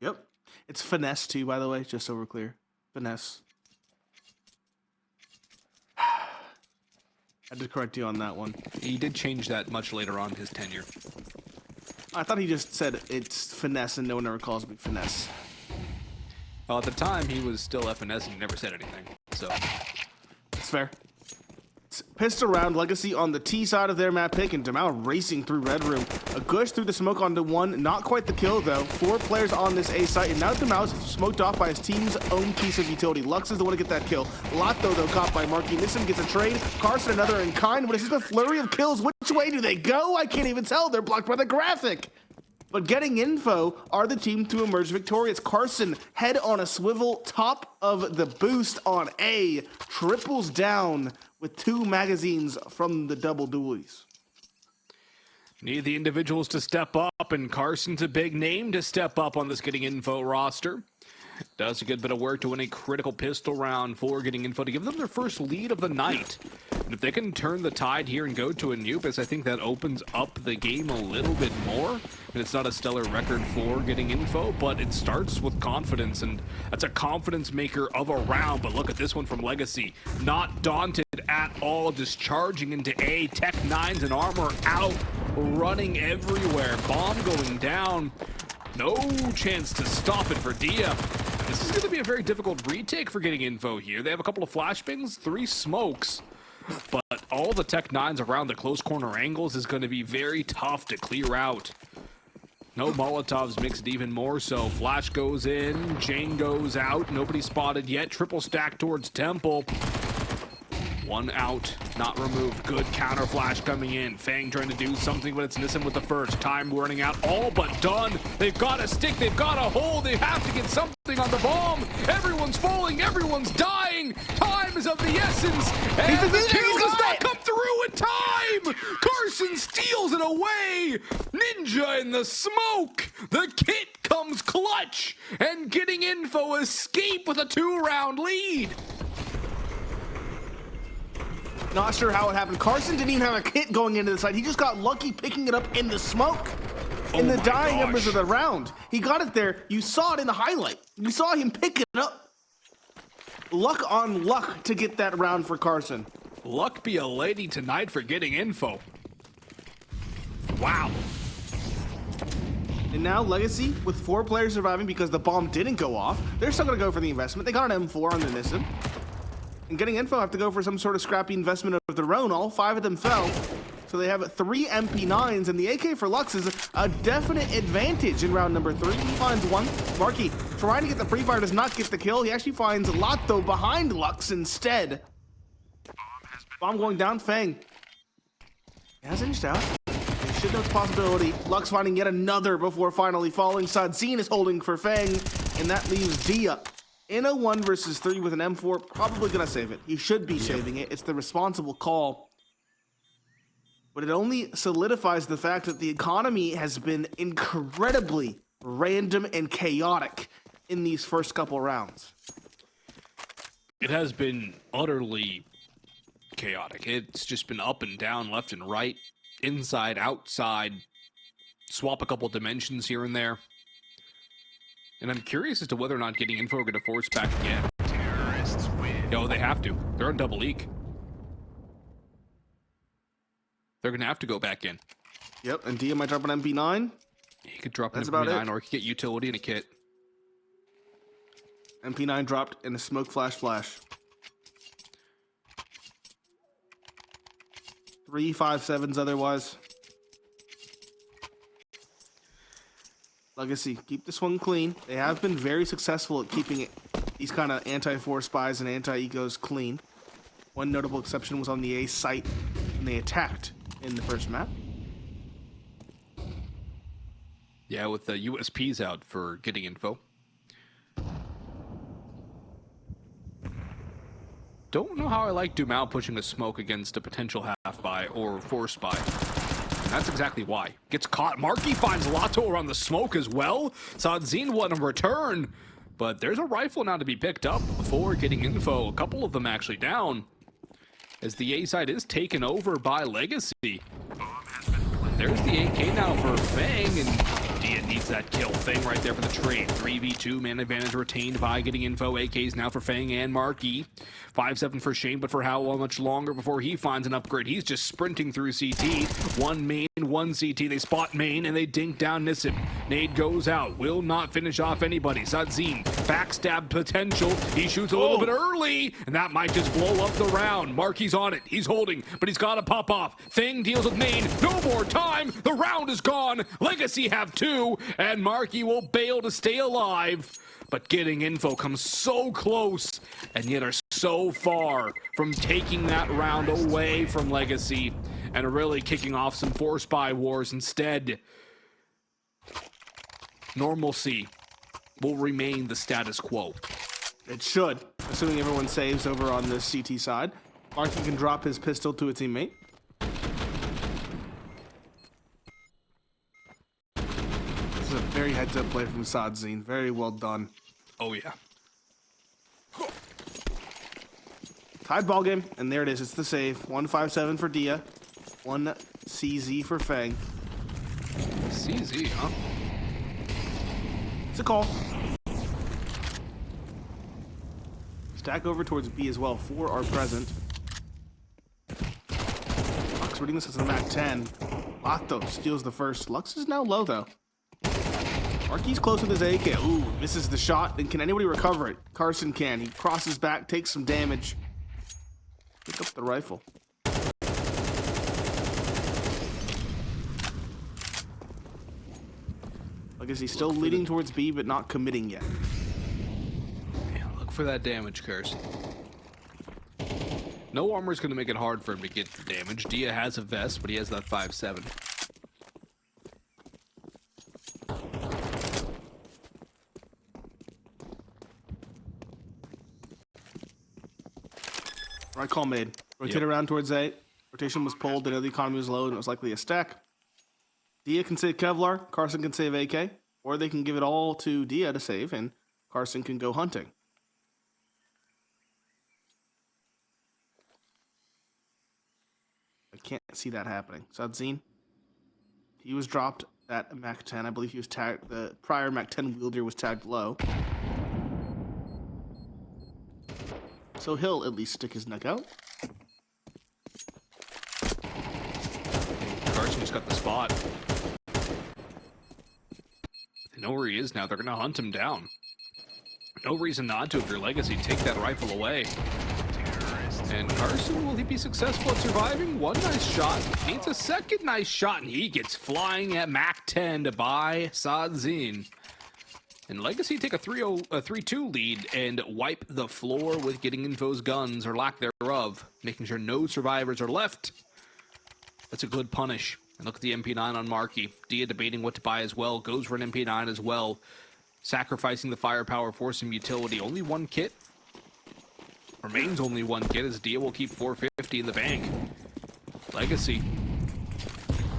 Yep. It's finesse too, by the way, just so we're clear. Finesse. I did correct you on that one. He did change that much later on in his tenure. I thought he just said it's finesse and no one ever calls me finesse. Well, at the time, he was still FNS and he never said anything, so... That's fair. Pistol round, Legacy on the T side of their map pick, and Dumau racing through Red Room. A gush through the smoke onto one, not quite the kill though. 4 players on this A site, and now Dumau is smoked off by his team's own piece of utility. Lux is the one to get that kill. Lato though caught by Marky. Nissim gets a trade. Carson another in kind, but it's just a flurry of kills. Which way do they go? I can't even tell. They're blocked by the graphic. But getting info are the team to emerge victorious. Carson, head on a swivel, top of the boost on A, triples down with 2 magazines from the double dualies. Need the individuals to step up, and Carson's a big name to step up on this getting info roster. Does a good bit of work to win a critical pistol round for getting info to give them their first lead of the night. And if they can turn the tide here and go to a Nupus, I think that opens up the game a little bit more. And it's not a stellar record for getting info, but it starts with confidence, and that's a confidence maker of a round. But look at this one from Legacy. Not daunted at all, just charging into A. Tech 9s and armor out, running everywhere. Bomb going down. No chance to stop it for Dia. This is going to be a very difficult retake for getting info here. They have a couple of flashbangs, 3 smokes, but all the Tech 9s around the close corner angles is going to be very tough to clear out. No Molotovs makes it even more so. Flash goes in, Jane goes out, nobody spotted yet. Triple stack towards Temple. 1 out, not removed. Good counter flash coming in. Fang trying to do something, but it's Nissim with the first. Time running out, all but done. They've got a stick, they've got a hole. They have to get something on the bomb. Everyone's falling, everyone's dying. Time is of the essence. And the kill does not come through in time. Carson steals it away. Ninja in the smoke. The kit comes clutch. And Getting Info escape with a 2-round lead. Not sure how it happened. Carson didn't even have a kit going into the site. He just got lucky picking it up in the smoke. In the dying numbers of the round. He got it there. You saw it in the highlight. You saw him pick it up. Luck on luck to get that round for Carson. Luck be a lady tonight for Getting Info. Wow. And now Legacy, with 4 players surviving because the bomb didn't go off, they're still going to go for the investment. They got an M4 on the Nissan. And Getting Info have to go for some sort of scrappy investment of their own. All 5 of them fell. So they have 3 MP9s, and the AK for Lux is a definite advantage in round number 3. He finds one. Marky trying to get the pre-fire, does not get the kill. He actually finds Lotto behind Lux instead. Bomb going down, Fang. He has inched out. They should know it's a possibility. Lux finding yet another before finally falling. Sadzine is holding for Fang, and that leaves Dia in a 1 versus 3 with an M4. Probably gonna save it. He should be saving it. It's the responsible call. But it only solidifies the fact that the economy has been incredibly random and chaotic in these first couple rounds. It has been utterly chaotic. It's just been up and down, left and right, inside, outside, swap a couple dimensions here and there. And I'm curious as to whether or not Getting Info are going to force back again. Terrorists win. No, they have to. They're on double leak. They're going to have to go back in. Yep, and Dia might drop an MP9. He could drop an That's about MP9 it. or he could get utility and a kit. MP9 dropped in a smoke flash. 3 5.7s otherwise. Legacy, keep this one clean. They have been very successful at keeping it, these kind of anti-4 spies and anti-ecos clean. One notable exception was on the A site when they attacked in the first map. Yeah, with the USPs out for Getting Info. Don't know how I like dumau pushing a smoke against a potential half-buy or force buy. And that's exactly why. Gets caught. Marky finds Lotto around the smoke as well. Sadzine won a return. But there's a rifle now to be picked up before Getting Info. A couple of them actually down. As the A side is taken over by Legacy. There's the AK now for Fang, and Dia needs that kill. Fang right there for the trade. 3v2, man advantage retained by Getting Info. AKs now for Fang and Marky. 5-7 for Shane, but for how much longer before he finds an upgrade? He's just sprinting through CT. 1 main, 1 CT. They spot main, and they dink down Nissim. Nade goes out. Will not finish off anybody. Sadzine, backstab potential. He shoots a little bit early, and that might just blow up the round. Marky's on it. He's holding, but he's got to pop off. Fang deals with main. No more time. The round is gone. Legacy have 2, and Marky will bail to stay alive. But Getting Info comes so close, and yet are so far from taking that round away from Legacy and really kicking off some force buy wars instead. Normalcy will remain the status quo. It should, assuming everyone saves over on the CT side. Marky can drop his pistol to a teammate. This is a very heads-up play from Sadzine. Very well done. Oh, yeah. Tied ball game, and there it is. It's the save. 157 for Dia, 1 CZ for Fang. CZ, huh? It's a call. Stack over towards B as well. 4 are present. Lux reading this as a Mac 10. Lotto steals the first. Lux is now low though. Marky's close with his AK. Ooh, misses the shot. And can anybody recover it? Carson can. He crosses back, takes some damage. Pick up the rifle. I guess he's still leading towards B, but not committing yet. Yeah, look for that damage, Curse. No armor is going to make it hard for him to get the damage. Dia has a vest, but he has that 5-7. Right call made. Rotate around towards A. Rotation was pulled. They know the economy was low, and it was likely a stack. Dia can save Kevlar, Carson can save AK, or they can give it all to Dia to save, and Carson can go hunting. I can't see that happening. Sadzine, he was dropped at Mac 10. I believe he was tagged, the prior Mac 10 wielder was tagged low. So he'll at least stick his neck out. Carson just got the spot. They know where he is now. They're going to hunt him down. No reason not to if you're Legacy. Take that rifle away. And Carson, will he be successful at surviving? One nice shot. Needs a second nice shot, and he gets flying at Mac 10 to buy Sadzine. And Legacy take a 3-2 lead and wipe the floor with getting Info's guns, or lack thereof, making sure no survivors are left. That's a good punish. And look at the MP9 on Markey. Dia debating what to buy as well. Goes for an MP9 as well. Sacrificing the firepower for some utility. Only one kit. Remains only one kit as Dia will keep 450 in the bank. Legacy.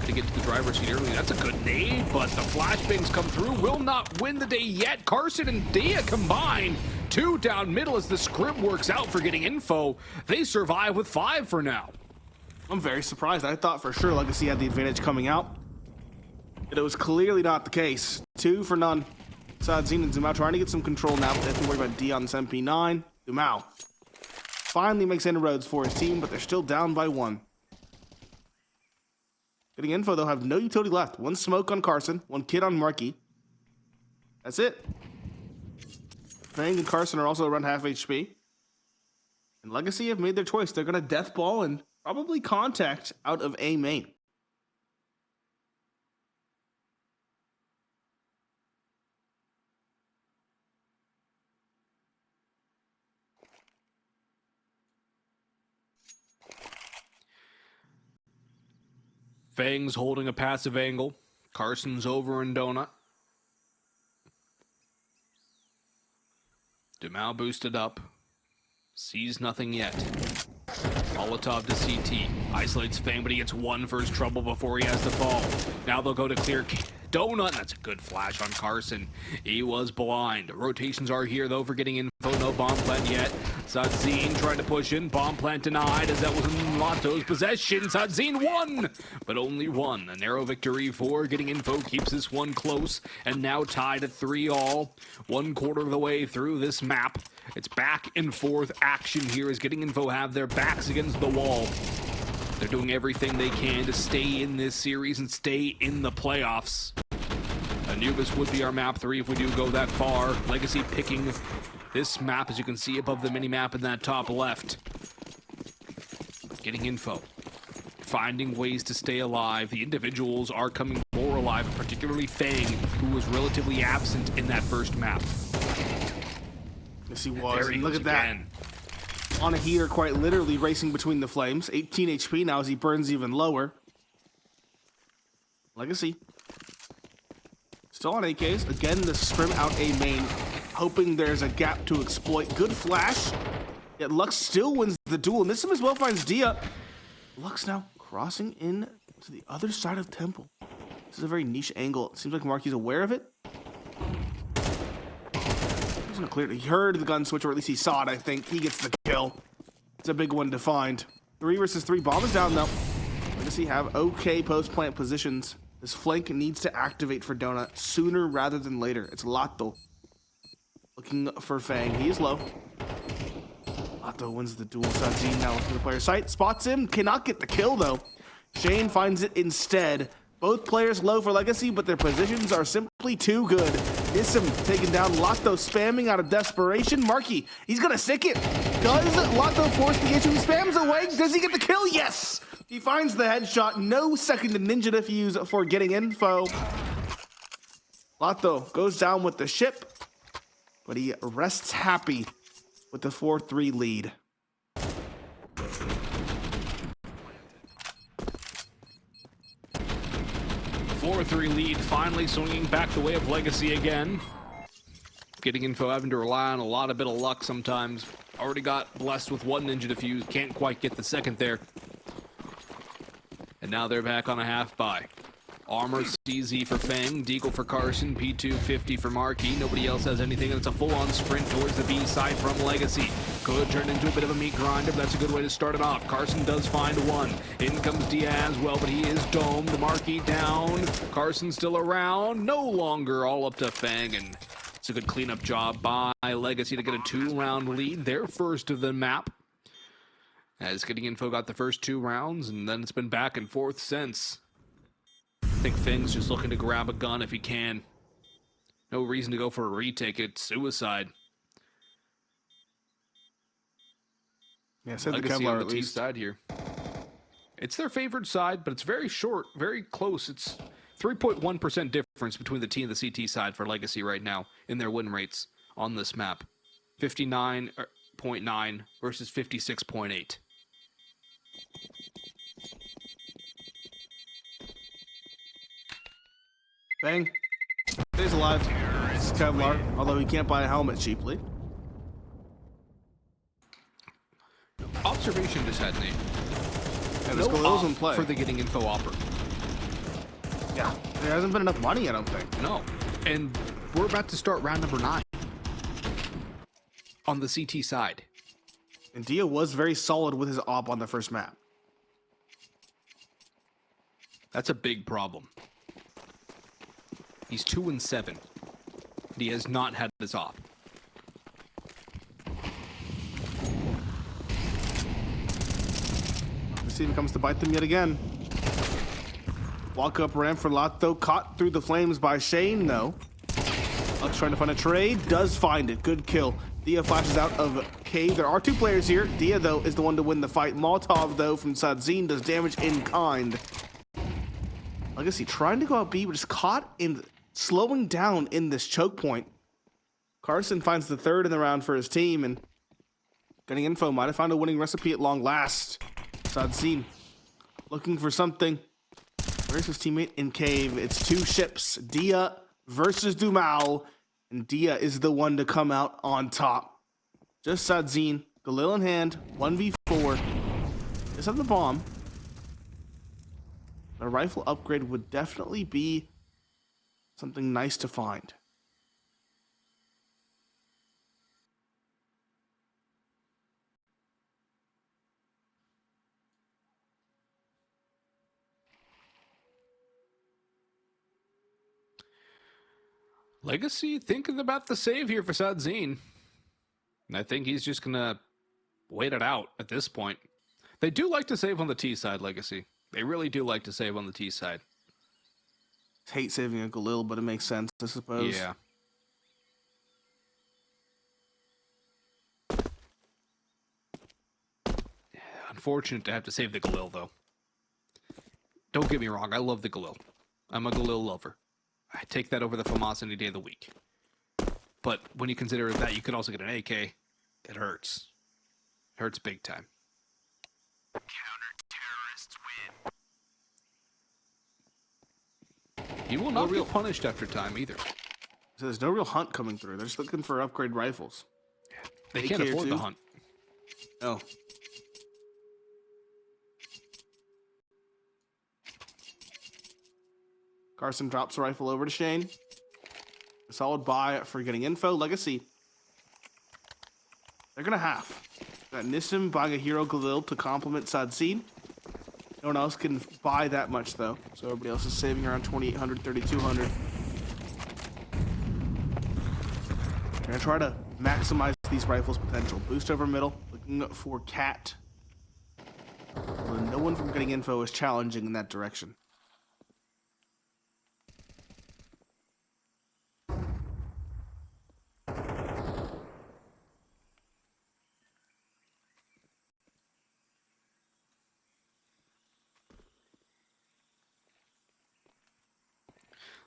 To get to the driver's seat early. That's a good nade, but the flashbangs come through. Will not win the day yet. Carson and Dia combine. 2 down middle as the script works out for getting Info. They survive with 5 for now. I'm very surprised. I thought for sure Legacy had the advantage coming out. But it was clearly not the case. 2 for none. Sadzine and dumau trying to get some control now, but they have to worry about D on this MP9. dumau finally makes inroads for his team, but they're still down by 1. Getting Info, though, have no utility left. 1 smoke on Carson, 1 kit on Markey. That's it. Fang and Carson are also around half HP. And Legacy have made their choice. They're going to death ball and probably contact out of A main. Fang's holding a passive angle. Carson's over in Donut. dumau boosted up. Sees nothing yet. Molotov to CT. Isolates Fang, but he gets 1 for his trouble before he has to fall. Now they'll go to clear Donut. That's a good flash on Carson. He was blind. Rotations are here, though, for getting info. No bomb plant yet. Sadzine trying to push in. Bomb plant denied, as that was in Lotto's possession. Sadzine won, but only 1. A narrow victory for getting info. Keeps this one close, and now tied at 3-all. 1/4 of the way through this map. It's back and forth action here as getting info have their backs against the wall. They're doing everything they can to stay in this series and stay in the playoffs. Anubis would be our map 3 if we do go that far. Legacy picking this map, as you can see above the mini-map in that top left. Getting info. Finding ways to stay alive. The individuals are coming more alive, particularly Fang, who was relatively absent in that first map. Yes, he was. There he Look goes at that. again. On a heater, quite literally racing between the flames. 18 HP now as he burns even lower. Legacy. Still on AKs. Again, the scrim out A main, hoping there's a gap to exploit. Good flash. Yet Lux still wins the duel, and this time as well finds Dia. Lux now crossing in to the other side of Temple. This is a very niche angle. It seems like Marky's aware of it. He's gonna clear it. He heard the gun switch, or at least he saw it, I think. He gets the kill. It's a big one to find. 3 versus 3. Bomb is down, though. Legacy have okay post-plant positions. This flank needs to activate for Donut sooner rather than later. It's Lotto looking for Fang. He is low. Lotto wins the duel. Sadzine now looking for the player site. Spots him. Cannot get the kill, though. Shane finds it instead. Both players low for Legacy, but their positions are simply too good. Nissim taking down Lotto, spamming out of desperation. Markey, he's going to stick it. Does Lotto force the issue? He spams away. Does he get the kill? Yes! He finds the headshot. No second ninja defuse for getting info. Lotto goes down with the ship, but he rests happy with the 4-3 lead. The 4-3 lead finally swinging back the way of Legacy again. Getting info, having to rely on a lot of bit of luck sometimes. Already got blessed with 1 ninja defuse. Can't quite get the second there. And now they're back on a half buy. Armor CZ for Fang, Deagle for Carson, P250 for Marquee. Nobody else has anything, and it's a full-on sprint towards the B side from Legacy. Could turn into a bit of a meat grinder, but that's a good way to start it off. Carson does find one. In comes Diaz, well, but he is domed. Marquee down. Carson still around. No longer, all up to Fang, and it's a good cleanup job by Legacy to get a 2-round lead. Their first of the map. As Getting Info got the first 2 rounds, and then it's been back and forth since. I think Fang's just looking to grab a gun if he can. No reason to go for a retake. It's suicide. Yeah, said the Legacy Kevlar on at the T least. side here. It's their favored side, but it's very short, very close. It's 3.1% difference between the T and the CT side for Legacy right now in their win rates on this map. 59.9 versus 56.8. Bang. Stays alive. It's Kevlar, although he can't buy a helmet cheaply. Observation just had Nate. And No this Galil's in op play. for the Getting Info offer. Yeah, there hasn't been enough money, I don't think. No. And we're about to start round number 9 on the CT side. And Dia was very solid with his op on the first map. That's a big problem. He's 2-7. He has not had this off. Let's see if he comes to bite them yet again. Walk up ramp for Lato, caught through the flames by Shane, though. Lux trying to find a trade, does find it. Good kill. Dia flashes out of cave. There are 2 players here. Dia, though, is the one to win the fight. Molotov, though, from Sadzine does damage in kind. Legacy trying to go out B, but is caught in slowing down in this choke point. Carson finds the 3rd in the round for his team, and Getting Info might have found a winning recipe at long last. Sadzine looking for something. Where's his teammate? In cave. It's 2 ships. Dia versus Dumau. And Dia is the one to come out on top. Just Sadzine. Galil in hand. 1v4. Just have the bomb. A rifle upgrade would definitely be something nice to find. Legacy thinking about the save here for Sadzine. And I think he's just going to wait it out at this point. They do like to save on the T side, Legacy. They really do like to save on the T side. Hate saving a Galil, but it makes sense, I suppose. Yeah. Unfortunate to have to save the Galil, though. Don't get me wrong, I love the Galil. I'm a Galil lover. I take that over the FAMAS any day of the week. But when you consider that you could also get an AK, it hurts. It hurts big time. Counter-terrorists win. He will not be punished after time either. So there's no real hunt coming through. They're just looking for upgrade rifles. They can't AK afford too? the hunt. Oh. Carson drops a rifle over to Shane. A solid buy for Getting Info. Legacy. They're going to have. Got Nissim buying a Hero Galil to complement Sadzine. No one else can buy that much, though. So everybody else is saving around 2,800, 3,200. They're going to try to maximize these rifles' potential. Boost over middle. Looking for Cat. Although no one from Getting Info is challenging in that direction.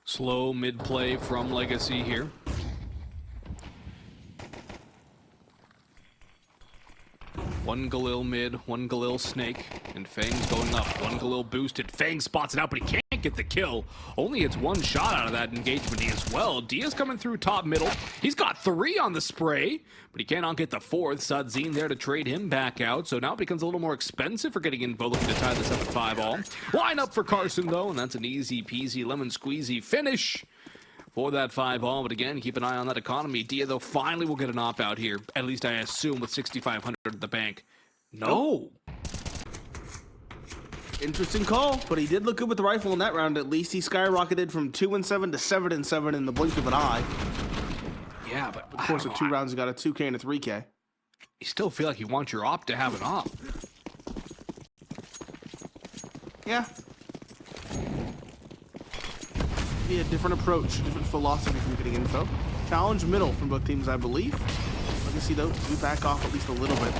Slow mid-play from Legacy here. One Galil mid, one Galil snake, and Fang's going up. One Galil boosted. Fang spots it out, but he can't can't get the kill. Only hits one shot out of that engagement as well. Dia's coming through top middle. He's got 3 on the spray, but he cannot get the 4th. Sadzine there to trade him back out, so now it becomes a little more expensive for getting info, looking to tie this up at 5 all. Line up for Carson, though, and that's an easy peasy lemon squeezy finish for that 5 all. But again, keep an eye on that economy. Dia, though, finally will get an op out here, at least I assume, with 6,500 at the bank. No. Interesting call, but he did look good with the rifle in that round. At least he skyrocketed from 2-7 to 7-7 in the blink of an eye. Yeah, but Of course, with 2 rounds, he got a 2K and a 3K. you still feel like you want your op to have an op. Yeah. Be a different approach, a different philosophy from getting info. Challenge middle from both teams, I believe. Legacy, though, do back off at least a little bit.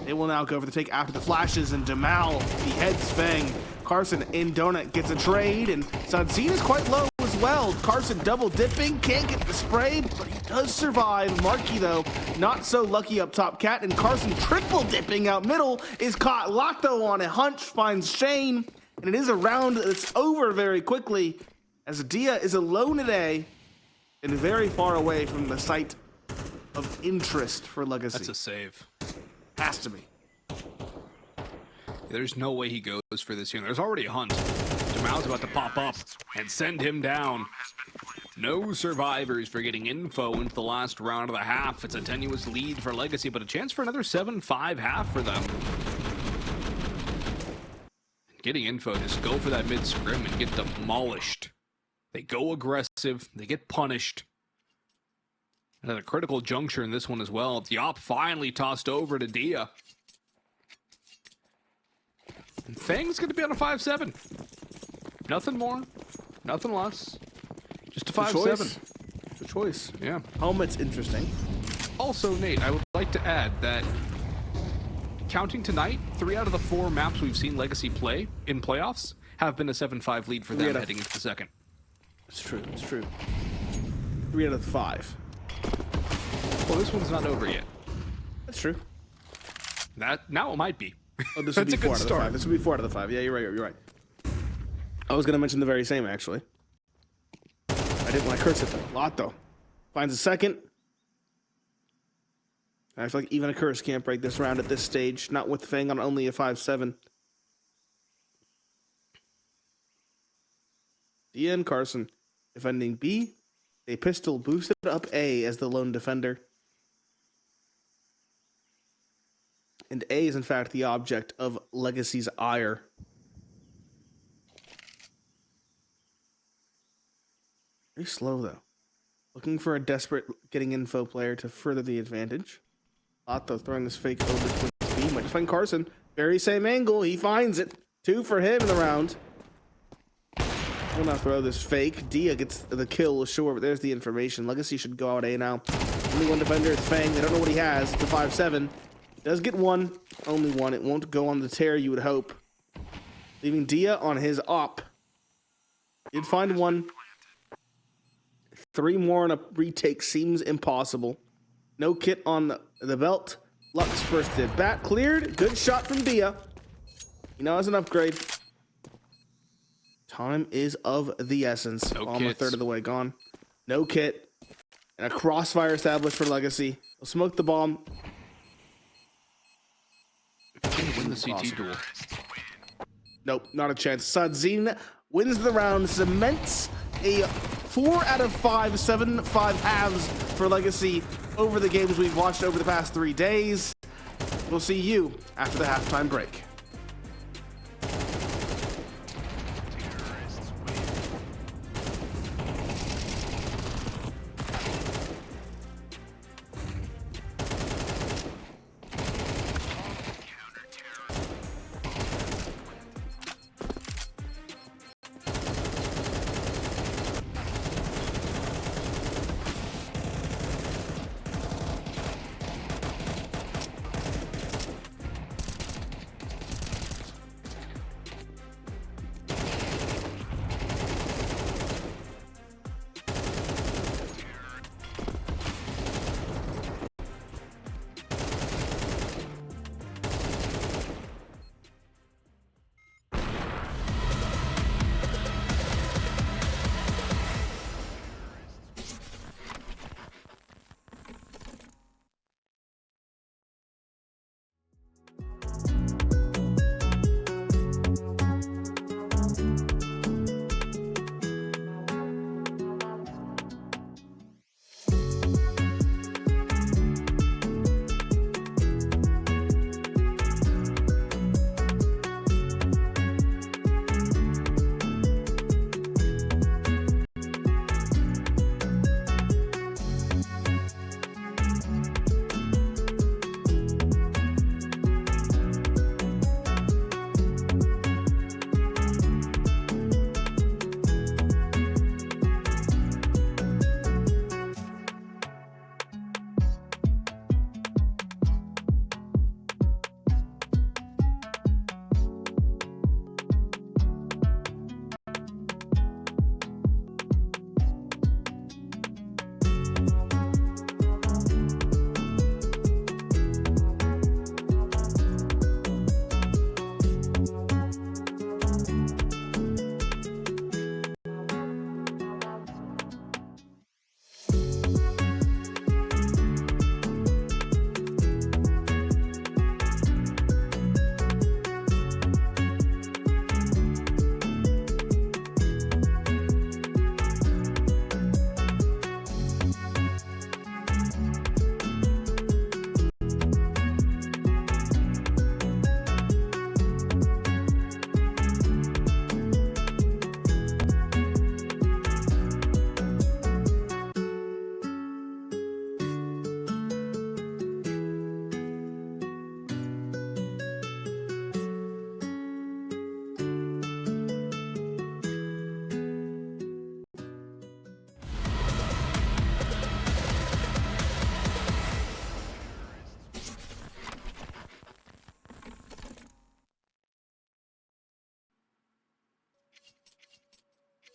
They will now go for the take after the flashes, and dumau beheads Feng. Carson in donut gets a trade, and Sadzine is quite low as well. Carson double dipping, can't get the spray, but he does survive. Marky, though, not so lucky up top. Cat and Carson triple dipping out middle is caught. Lato on a hunch finds Shane, and it is a round that's over very quickly, as Dia is alone at A and very far away from the site of interest for Legacy. That's a save. Has to be. There's no way he goes for this here. There's already a hunt. dumau's about to pop up and send him down. No survivors for getting info into the last round of the half. It's a tenuous lead for Legacy, but a chance for another 7-5 half for them. Getting info, just go for that mid-scrim and get demolished. They go aggressive, they get punished. And at a critical juncture in this one as well. The op finally tossed over to Dia. And Fang's going to be on a 5-7. Nothing more, nothing less. Just a 5-7. Good choice. Yeah. Helmet's interesting. Also, Nate, I would like to add that counting tonight, 3 out of the 4 maps we've seen Legacy play in playoffs have been a 7-5 lead for them heading into the second. It's true. It's true. 3 out of 5. Well, this one's not over yet. That's true. Now it might be. Oh, this would That's be a 4 good out of the start. 5. This would be 4 out of the 5. Yeah, you're right. You're right. I was gonna mention the very same actually. I didn't want to curse it though. Lato finds a second. I feel like even a curse can't break this round at this stage. Not with Fang on only a 5-7. Dia and Carson defending B. They pistol boosted up A as the lone defender. And A is in fact the object of Legacy's ire. Very slow though. Looking for a desperate getting info player to further the advantage. Lato throwing this fake over towards B. Might find Carson. Very same angle. He finds it. 2 for him in the round. Will not throw this fake. Dia gets the kill, sure, but there's the information. Legacy should go out A now. Only one defender, it's Fang. They don't know what he has. It's a 5-7. Does get one. Only one. It won't go on the tear, you would hope. Leaving Dia on his op. Did find one. 3 more on a retake seems impossible. No kit on the belt. Lux first at bat. Cleared. Good shot from Dia. He now has an upgrade. Time is of the essence. No Almost a kits. third of the way gone. No kit. And a crossfire established for Legacy. They'll smoke the bomb. Win the CT duel. Nope, not a chance. Sadzine wins the round, cements a 4 out of 5, 7-5 halves for Legacy over the games we've watched over the past 3 days. We'll see you after the halftime break.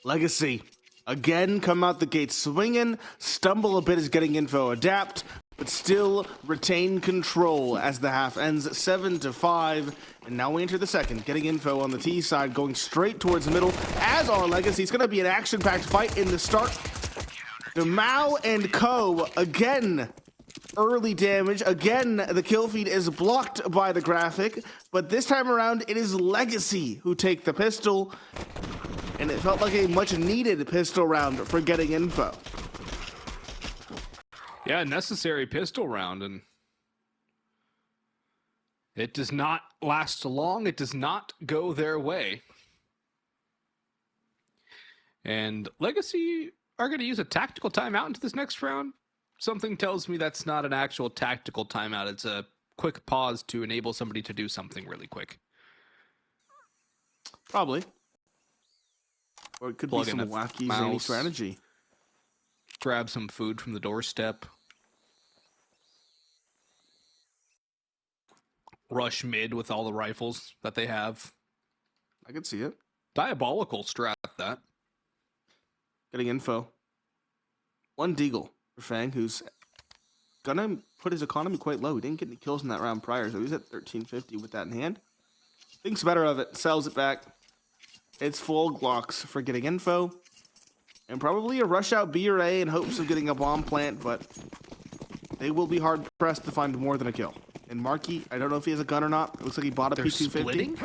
Legacy again come out the gate swinging, stumble a bit as getting info, adapt, but still retain control as the half ends 7-5. And now we enter the second, getting info on the T side, going straight towards the middle, as our Legacy. It's going to be an action-packed fight in the start. Dumau and Co. again. Early damage. Again, the kill feed is blocked by the graphic, but this time around, it is Legacy who take the pistol, and it felt like a much-needed pistol round for getting info. Yeah, necessary pistol round, and it does not last long. It does not go their way. And Legacy are going to use a tactical timeout into this next round. Something tells me that's not an actual tactical timeout. It's a quick pause to enable somebody to do something really quick. Probably. Or it could be some wacky, zany strategy. Grab some food from the doorstep. Rush mid with all the rifles that they have. I could see it. Diabolical strat, that. Getting info. One Deagle for Fang, who's gonna put his economy quite low. He didn't get any kills in that round prior, so he's at 1350 with that in hand. Thinks better of it, sells it back. It's full Glocks for getting info. And probably a rush out B or A in hopes of getting a bomb plant, but they will be hard pressed to find more than a kill. And Marky, I don't know if he has a gun or not. It looks like he bought a P250. Splitting?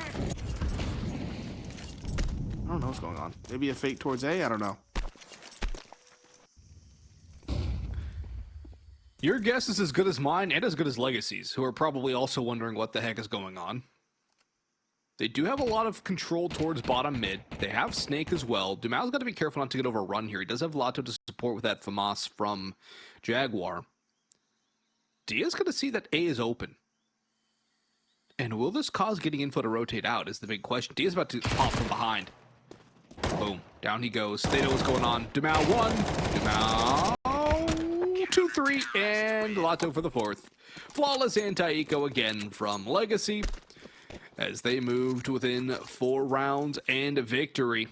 I don't know what's going on. Maybe a fake towards A? I don't know. Your guess is as good as mine and as good as Legacy's, who are probably also wondering what the heck is going on. They do have a lot of control towards bottom mid. They have Snake as well. Dumau's got to be careful not to get overrun here. He does have Lato to support with that FAMAS from Jaguar. Dia's going to see that A is open. And will this cause getting info to rotate out is the big question. Dia's about to pop from behind. Boom. Down he goes. They know what's going on. Dumau 1. Dumau 2, 3. And Lato for the fourth. Flawless anti-eco again from Legacy, as they moved within 4 rounds and victory.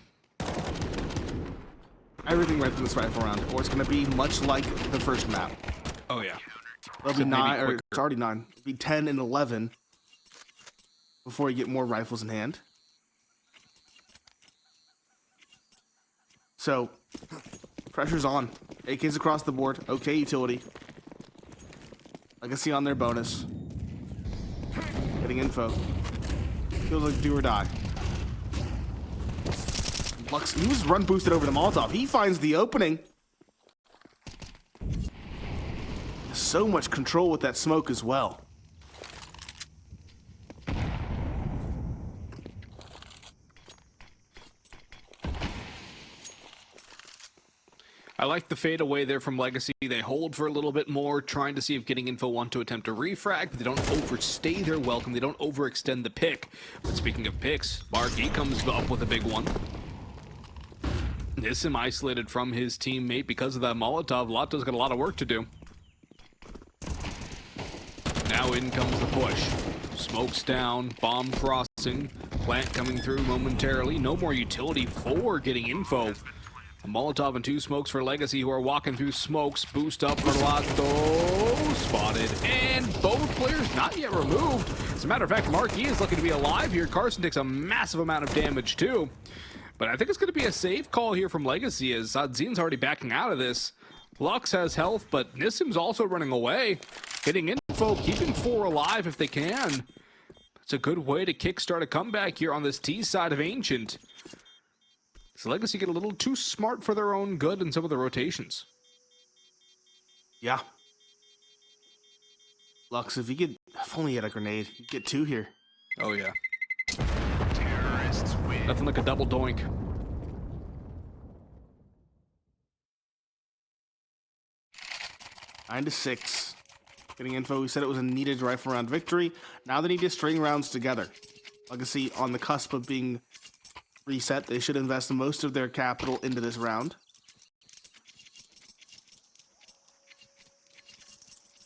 Everything right from this rifle round, or it's going to be much like the first map. Oh, yeah. It'll be 9, or it's already 9. It'll be 10 and 11 before you get more rifles in hand. So, pressure's on. AKs across the board. Okay, utility. Legacy on their bonus. Getting info. Feels like do or die. Lux, he was run boosted over the Molotov. He finds the opening. So much control with that smoke as well. I like the fade away there from Legacy. They hold for a little bit more, trying to see if getting info want to attempt a refrag, but they don't overstay their welcome. They don't overextend the pick. But speaking of picks, Marky comes up with a big one. Nissim isolated from his teammate because of that Molotov. Lato's got a lot of work to do. Now in comes the push. Smokes down, bomb crossing, plant coming through momentarily. No more utility for getting info. A Molotov and 2 smokes for Legacy, who are walking through smokes. Boost up for Lato. Spotted. And both players not yet removed. As a matter of fact, Marky is looking to be alive here. Carson takes a massive amount of damage too. But I think it's going to be a safe call here from Legacy, as Sadzin's already backing out of this. Lux has health, but Nissim's also running away. Getting info, keeping 4 alive if they can. It's a good way to kickstart a comeback here on this T side of Ancient. So Legacy get a little too smart for their own good in some of the rotations. Yeah. Lux, if only he had a grenade, you'd get 2 here. Oh yeah. Terrorists win. Nothing like a double doink. Nine to 6. Getting info, we said it was a needed rifle round victory. Now they need to string rounds together. Legacy on the cusp of being reset. They should invest most of their capital into this round.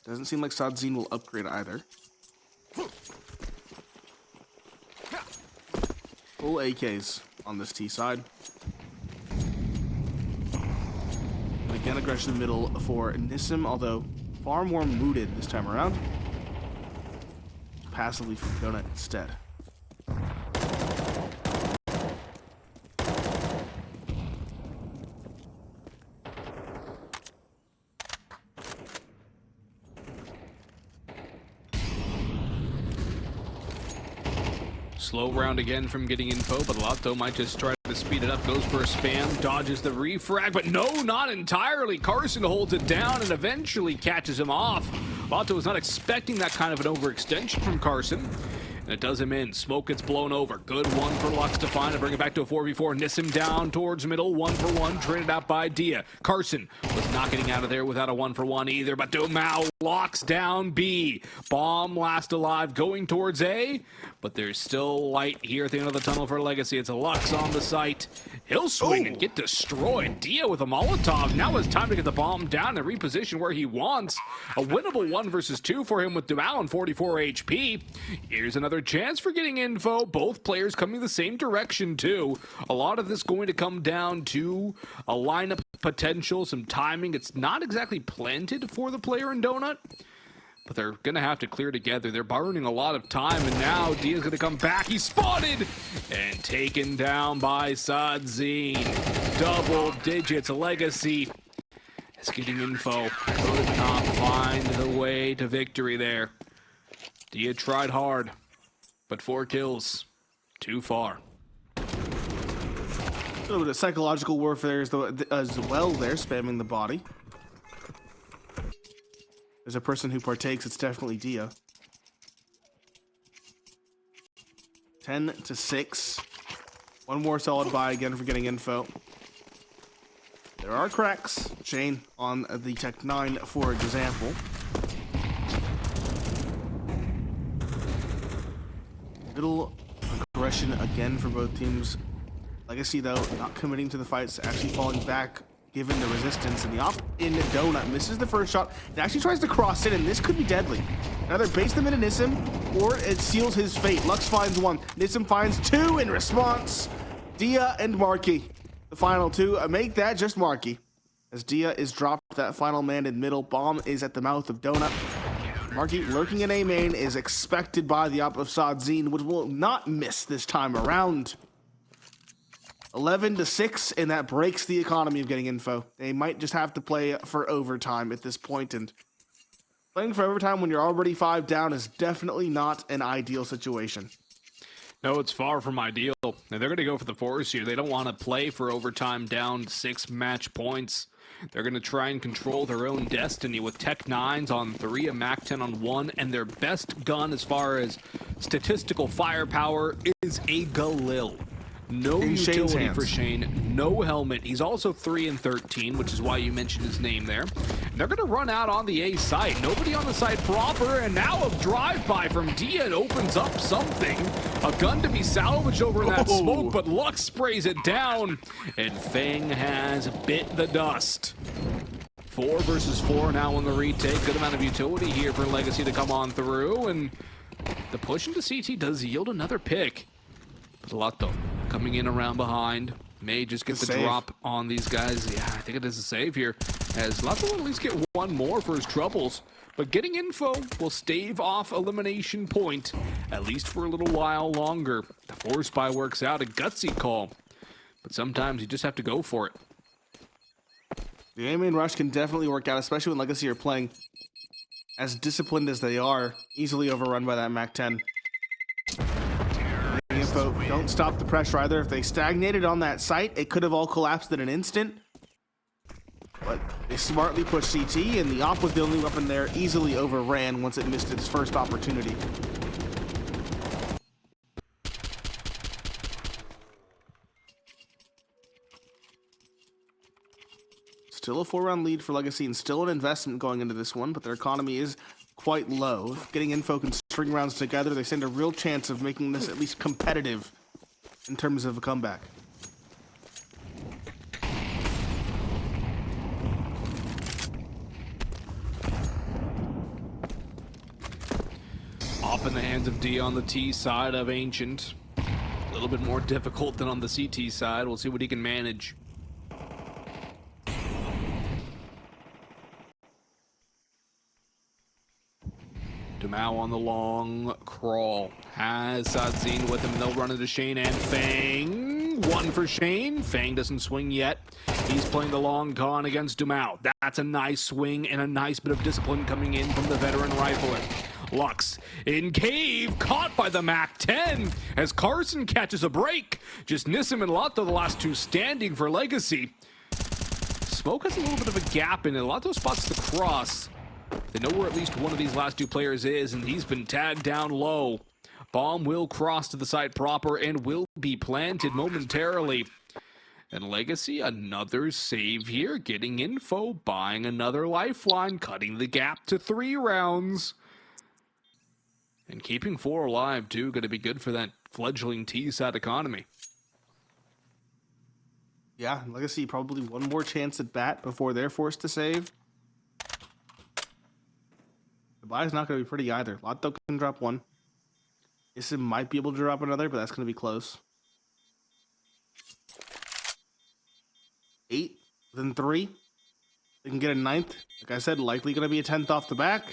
Doesn't seem like Sadzin will upgrade either. Full AKs on this T side. Again, aggression in the middle for Nissim, although far more mooted this time around. Passively from Donut instead. Slow round again from getting info, but Lotto might just try to speed it up. Goes for a spam, dodges the refrag, but no, not entirely. Carson holds it down and eventually catches him off. Lotto was not expecting that kind of an overextension from Carson. And it does him in. Smoke gets blown over. Good one for Lux to find and bring it back to a 4v4. Nissim down towards middle. 1-for-1. Traded out by Dia. Carson was not getting out of there without a 1-for-1 either. But dumau locks down B. Bomb last alive going towards A. But there's still light here at the end of the tunnel for Legacy. It's a Lux on the site. He'll swing and get destroyed. Dia with a Molotov. Now it's time to get the bomb down and reposition where he wants. A winnable 1-versus-2 for him with dumau and 44 HP. Here's another chance for getting info. Both players coming the same direction too. A lot of this going to come down to a lineup potential, some timing. It's not exactly planted for the player in Donut, but they're gonna have to clear together. They're burning a lot of time, and now Dia's gonna come back. He's spotted and taken down by Sadzine. Double digits. Legacy is getting info. Could not find the way to victory there. Dia tried hard, but 4 kills, too far. A little bit of psychological warfare as well there, spamming the body. There's a person who partakes, it's definitely Dia. 10-6. One more solid buy again for getting info. There are cracks. Shane on the Tech 9, for example. Little aggression again for both teams. Legacy, though, not committing to the fights, actually falling back given the resistance. And the op in Donut misses the first shot. It actually tries to cross in, and this could be deadly. Either base them into Nissim, or it seals his fate. Lux finds 1. Nissim finds 2 in response. Dia and Marky, the final 2. Make that just Marky. As Dia is dropped, that final man in middle. Bomb is at the mouth of Donut. Marky lurking in A main is expected by the op of Sadzine, which will not miss this time around. 11-6, and that breaks the economy of getting info. They might just have to play for overtime at this point, and playing for overtime when you're already 5 down is definitely not an ideal situation. No, it's far from ideal. And they're going to go for the force here. They don't want to play for overtime down 6 match points. They're going to try and control their own destiny with Tech 9s on 3, a Mac 10 on 1, and their best gun as far as statistical firepower is a Galil. No utility for Shane, no helmet. He's also 3-13, which is why you mentioned his name there. And they're going to run out on the A site. Nobody on the site proper, and now a drive-by from Dia opens up something. A gun to be salvaged over in that smoke, but Lux sprays it down, and Feng has bit the dust. 4-versus-4 now on the retake. Good amount of utility here for Legacy to come on through, and the push into CT does yield another pick. But Lotto coming in around behind. May just get the drop on these guys. Yeah, I think it is a save here, as Lotto will at least get 1 more for his troubles. But getting info will stave off elimination point, at least for a little while longer. The force buy works out, a gutsy call. But sometimes you just have to go for it. The A-main rush can definitely work out, especially when Legacy are playing as disciplined as they are. Easily overrun by that Mac 10. Info, don't stop the pressure either. If they stagnated on that site, it could have all collapsed in an instant. But they smartly pushed CT, and the op was the only weapon there. Easily overran once it missed its first opportunity. Still a 4-round lead for Legacy, and still an investment going into this one, but their economy is quite low. If getting info can string rounds together, they stand a real chance of making this at least competitive in terms of a comeback. Op in the hands of D on the T side of Ancient. A little bit more difficult than on the CT side. We'll see what he can manage. Dumau on the long crawl. Has Sadzine with him. They'll run into Shane and Fang. One for Shane. Fang doesn't swing yet. He's playing the long con against Dumau. That's a nice swing and a nice bit of discipline coming in from the veteran rifler. Lux in cave, caught by the MAC-10 as Carson catches a break. Just Nissim and Lato, the last two standing for Legacy. Smoke has a little bit of a gap in it. Lato spots the cross. They know where at least one of these last two players is, and he's been tagged down low. Bomb will cross to the site proper and will be planted momentarily. And Legacy, another save here, getting info, buying another lifeline, cutting the gap to 3 rounds. And keeping 4 alive, too, going to be good for that fledgling T-SAT economy. Yeah, Legacy probably one more chance at bat before they're forced to save. The buy's not going to be pretty either. Lato can drop 1. Nissim might be able to drop another, but that's going to be close. 8, then 3. They can get a 9th. Like I said, likely going to be a 10th off the back.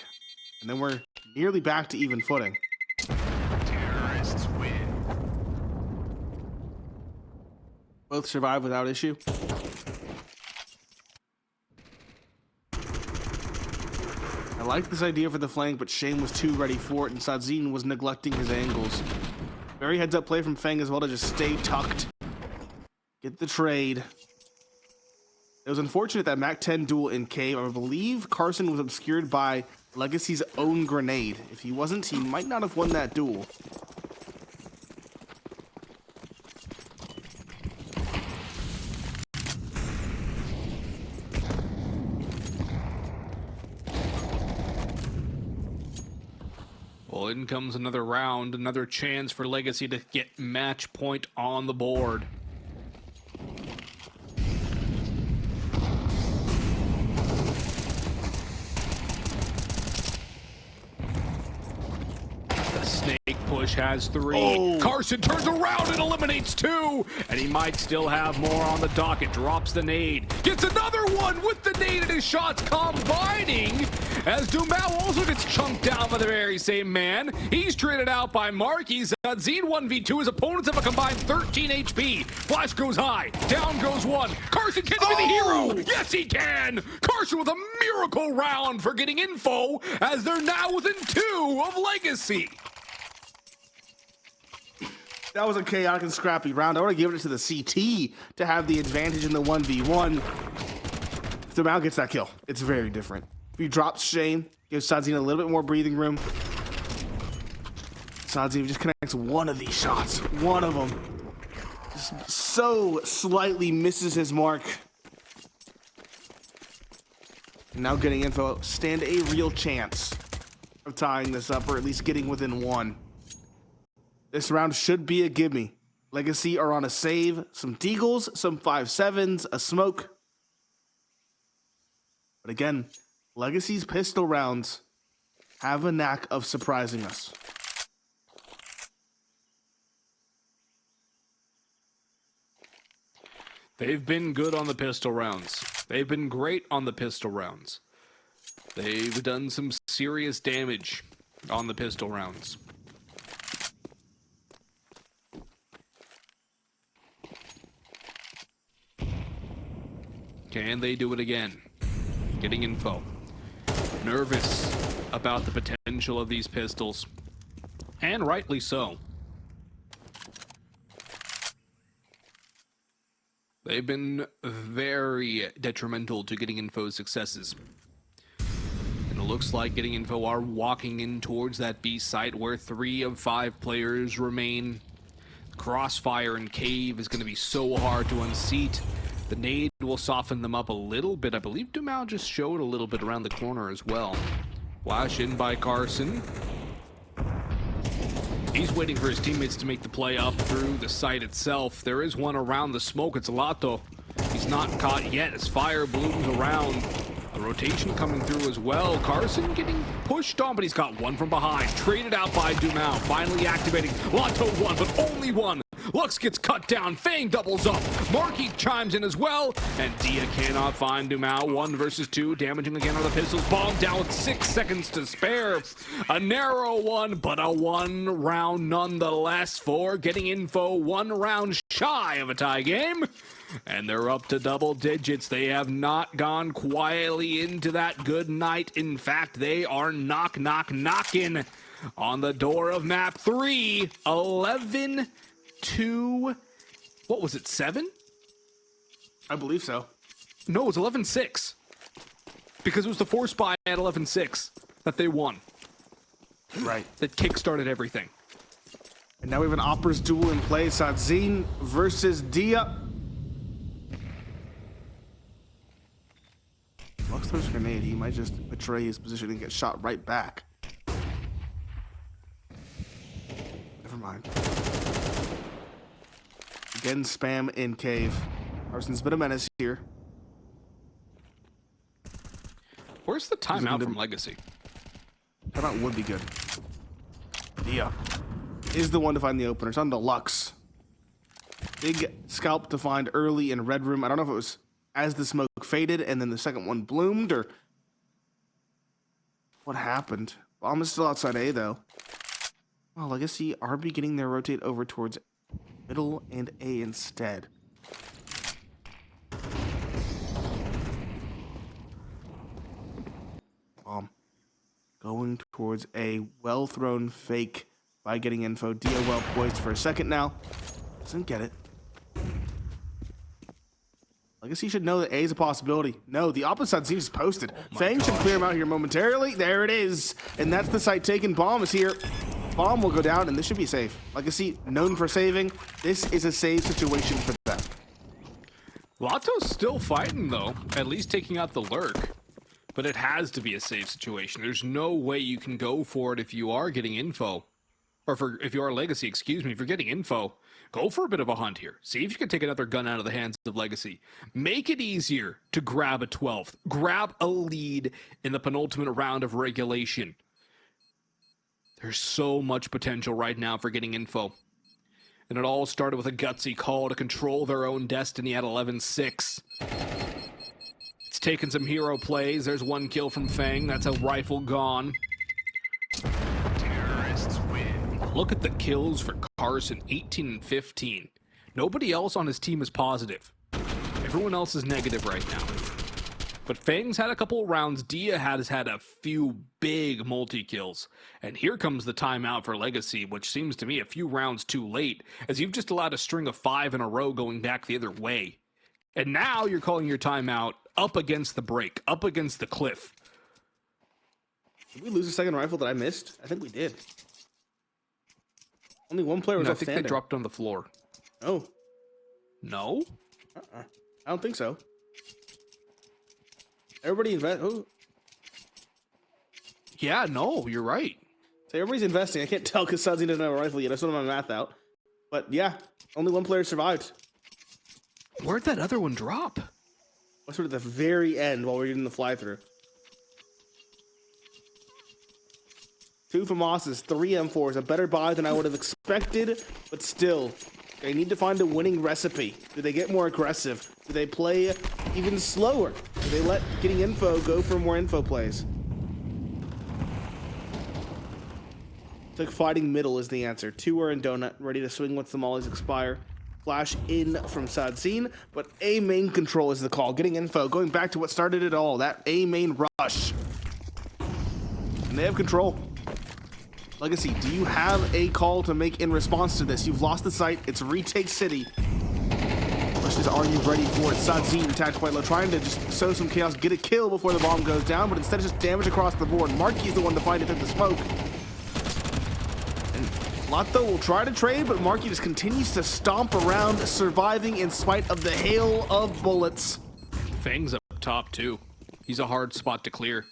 And then we're nearly back to even footing. Terrorists win. Both survive without issue. I like this idea for the flank, but Shane was too ready for it, and Sadzine was neglecting his angles. Very heads-up play from Fang as well to just stay tucked. Get the trade. It was unfortunate that MAC-10 duel in cave. I believe Carson was obscured by Legacy's own grenade. If he wasn't, he might not have won that duel. Well, in comes another round, another chance for Legacy to get match point on the board. Push has 3. Oh. Carson turns around and eliminates 2. And he might still have more on the docket. Drops the nade. Gets another one with the nade and his shots combining. As Dumau also gets chunked down by the very same man. He's traded out by Marky. Zine 1v2. His opponents have a combined 13 HP. Flash goes high. Down goes 1. Carson can be the hero. Yes, he can. Carson with a miracle round for getting info as they're now within 2 of Legacy. That was a chaotic and scrappy round. I would have given it to the CT to have the advantage in the 1v1. If Dumau gets that kill, it's very different. If he drops Shane, gives Sadzine a little bit more breathing room. Sadzine just connects one of these shots. One of them. Just so slightly misses his mark. And now getting info. Stand a real chance of tying this up, or at least getting within 1. This round should be a gimme. Legacy are on a save, some deagles, some 5.7s, a smoke. But again, Legacy's pistol rounds have a knack of surprising us. They've been good on the pistol rounds. They've been great on the pistol rounds. They've done some serious damage on the pistol rounds. Can they do it again? Getting info. Nervous about the potential of these pistols. And rightly so. They've been very detrimental to getting info's successes. And it looks like getting info are walking in towards that B site where 3 of 5 players remain. Crossfire and cave is going to be so hard to unseat. The nade will soften them up a little bit. I believe Dumau just showed a little bit around the corner as well. Flash in by Carson. He's waiting for his teammates to make the play up through the site itself. There is one around the smoke. It's Lato. He's not caught yet as fire blooms around. A rotation coming through as well. Carson getting pushed on, but he's got one from behind. Traded out by Dumau. Finally activating. Lato 1, but only 1. Lux gets cut down. Fang doubles up. Marky chimes in as well. And Dia cannot find dumau. 1 versus 2. Damaging again on the pistols. Bomb down with 6 seconds to spare. A narrow one, but a 1 round nonetheless for Getting Info. 1 round shy of a tie game. And they're up to double digits. They have not gone quietly into that good night. In fact, they are knocking on the door of map 3. 11 to, what was it, 7? I believe so. No, it was 11-6. Because it was the force buy at 11-6 that they won. Right. That kickstarted everything. And now we have an Opera's duel in play. Sadzine versus Dia. Lux throws a grenade. He might just betray his position and get shot right back. Never mind. Again, spam in cave. Arson's been a menace here. Where's the timeout from Legacy? Timeout would be good. Dia is the one to find the opener. It's on to Lux. Big scalp to find early in Red Room. I don't know if it was as the smoke faded and then the second one bloomed or what happened. Bomb is still outside A though. Well, Legacy are beginning their rotate over towards middle and A instead. Bomb going towards a well-thrown fake by Getting Info. Dia well poised for a second now. Doesn't get it. Legacy should know that A is a possibility. No, the opposite seems posted. Fang should clear him out here momentarily. There it is. And that's the site taken. Bomb is here. Bomb will go down, and this should be safe. Legacy, known for saving. This is a save situation for them. Lotto's still fighting, though. At least taking out the lurk. But it has to be a safe situation. There's no way you can go for it if you are Getting Info. Or if you are Legacy, excuse me, if you're Getting Info. Go for a bit of a hunt here. See if you can take another gun out of the hands of Legacy. Make it easier to grab a 12th. Grab a lead in the penultimate round of regulation. There's so much potential right now for Getting Info. And it all started with a gutsy call to control their own destiny at 11-6. It's taken some hero plays. There's 1 kill from Fang. That's a rifle gone. Terrorists win. Look at the kills for Carson, 18 and 15. Nobody else on his team is positive. Everyone else is negative right now. But Fang's had a couple of rounds. Dia has had a few big multi-kills. And here comes the timeout for Legacy, which seems to me a few rounds too late, as you've just allowed a string of 5 in a row going back the other way. And now you're calling your timeout up against the break, up against the cliff. Did we lose a second rifle that I missed? I think we did. Only one player was No, I think outstanding. they dropped on the floor. Oh. No? I don't think so. Everybody invest. Oh. Yeah, no, you're right. So everybody's investing. I can't tell because Sudsy doesn't have a rifle yet. I still don't have my math out. But yeah, only one player survived. Where'd that other one drop? Sort of at the very end while we were in the fly-through. 2 FAMASs, 3 M4s, a better buy than I would have expected, but still, they need to find a winning recipe. Do they get more aggressive? Do they play even slower? Do they let Getting Info go for more info plays? It's like fighting middle is the answer. 2 are in donut, ready to swing once the mollies expire. Flash in from Sadzine, but A main control is the call. Getting Info, going back to what started it all, that A main rush. And they have control. Legacy, do you have a call to make in response to this? You've lost the site, it's retake city. Question is, are you ready for it? Sadzine attacked quite low, trying to just sow some chaos, get a kill before the bomb goes down, but instead it's just damage across the board. Marky's the one to find it through the smoke. Lotto will try to trade, but Marky just continues to stomp around, surviving in spite of the hail of bullets. Fang's up top, too. He's a hard spot to clear.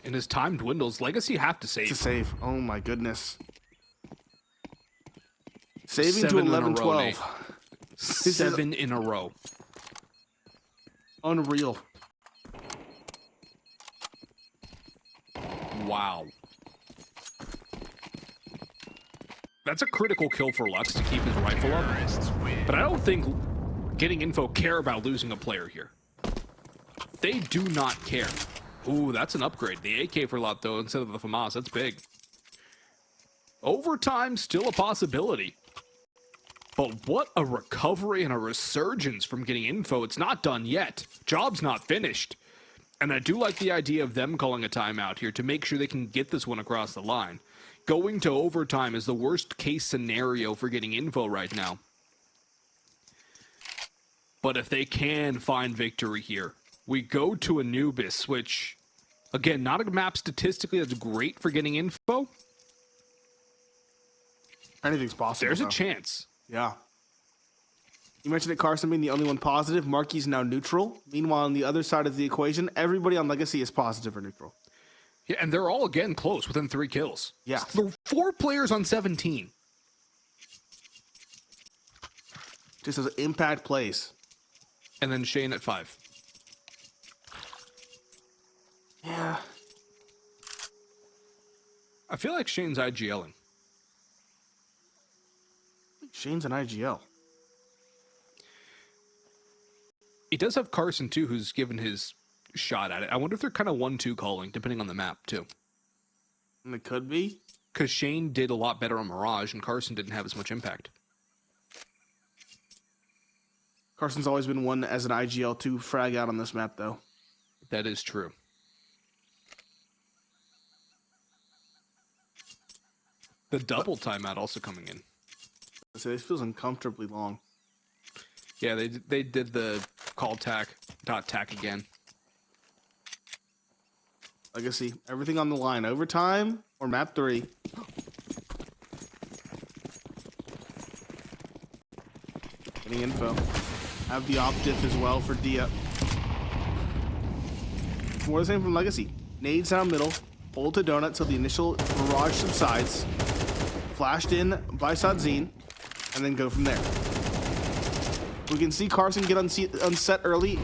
And his time dwindles. Legacy have to save. It's a save. Oh my goodness. Saving to 7 in a row, 11-12. Nate. 7 in a row. Unreal. Wow. That's a critical kill for Lux to keep his rifle up. Terrorists win. But I don't think getting info care about losing a player here. They do not care. Ooh, that's an upgrade. The AK for Lot, though, instead of the FAMAS. That's big. Overtime, still a possibility. But what a recovery and a resurgence from getting info. It's not done yet. Job's not finished. And I do like the idea of them calling a timeout here to make sure they can get this one across the line. Going to overtime is the worst case scenario for getting info right now. But if they can find victory here, we go to Anubis, which, again, not a map statistically that's great for getting info. Anything's possible. There's though. a chance. Yeah. You mentioned it, Carson being the only one positive. Marky's now neutral. Meanwhile, on the other side of the equation, everybody on Legacy is positive or neutral. Yeah, and they're all, again, close, within 3 kills. Yeah. So 4 players on 17. Just as impact plays. And then Shane at 5. Yeah. I feel like Shane's IGLing. Shane's an IGL. He does have Carson, too, who's given his shot at it. I wonder if they're kind of 1-2 calling, depending on the map, too. And it could be. Because Shane did a lot better on Mirage, and Carson didn't have as much impact. Carson's always been one as an IGL to frag out on this map, though. That is true. The double timeout also coming in. So this feels uncomfortably long. Yeah, they did the call tack, dot tack again. Legacy, everything on the line. Overtime or map 3. Getting info. Have the op diff as well for Dia. More the same from Legacy. Nades down middle. Hold to donut till the initial barrage subsides. Flashed in by Sadzine. And then go from there. We can see Carson get unset early.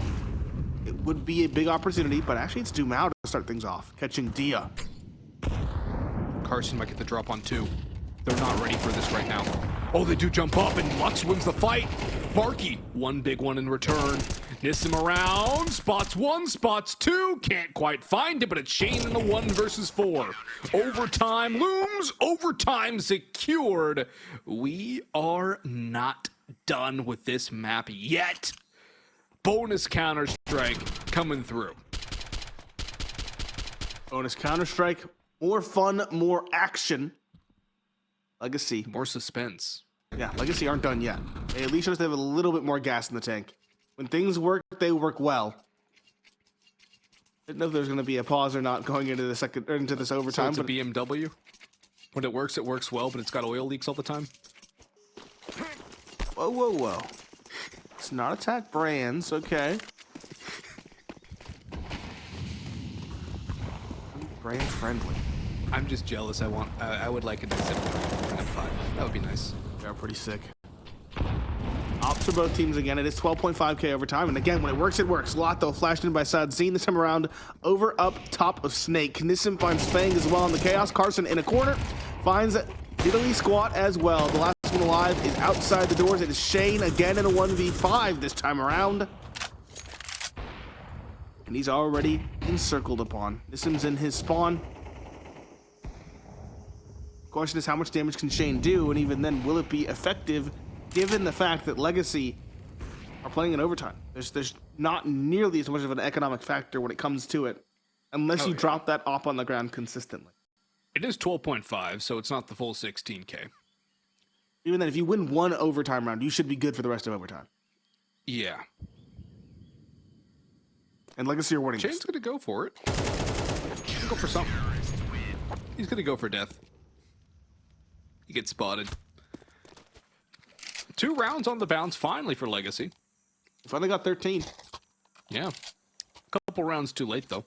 It would be a big opportunity, but actually it's dumau to start things off. Catching Dia. Carson might get the drop on 2. They're not ready for this right now. Oh, they do jump up, and Lux wins the fight. Barky, one big one in return. Nissim around, spots 1, spots 2. Can't quite find it, but it's Shane in the 1 versus 4. Overtime looms, overtime secured. We are not done with this map yet. Bonus Counter-Strike coming through. Bonus Counter-Strike. More fun, more action. Legacy. More suspense. Yeah, Legacy aren't done yet. They at least show us they have a little bit more gas in the tank. When things work, they work well. Didn't know if there's going to be a pause or not going into the second or into this So overtime. it's a BMW? When it works well, but it's got oil leaks all the time? Whoa, whoa, whoa. It's not attack brands, okay. Brand friendly. I'm just jealous. I would like a Nissim M5. That would be nice. They're pretty sick. Ops for both teams again. It is 12.5k overtime. And again, when it works, it works. Lotto flashed in by Sadzine. This time around, over up top of Snake. Nissim finds Fang as well in the chaos. Carson in a corner. Finds Diddly Squat as well. The last one alive is outside the doors. It is Shane again in a 1v5 this time around. And he's already encircled upon. Nissim's in his spawn. Question is, how much damage can Shane do? And even then, will it be effective given the fact that Legacy are playing in overtime? There's not nearly as much of an economic factor when it comes to it, unless you drop that op on the ground consistently. It is 12.5, so it's not the full 16k. Even then, if you win one overtime round, you should be good for the rest of overtime. Yeah. And Legacy are winning Shane's this. gonna go for it. He's gonna go for something. He's gonna go for death. He gets spotted. 2 rounds on the bounce finally for Legacy. Finally got 13. Yeah. Couple rounds too late though.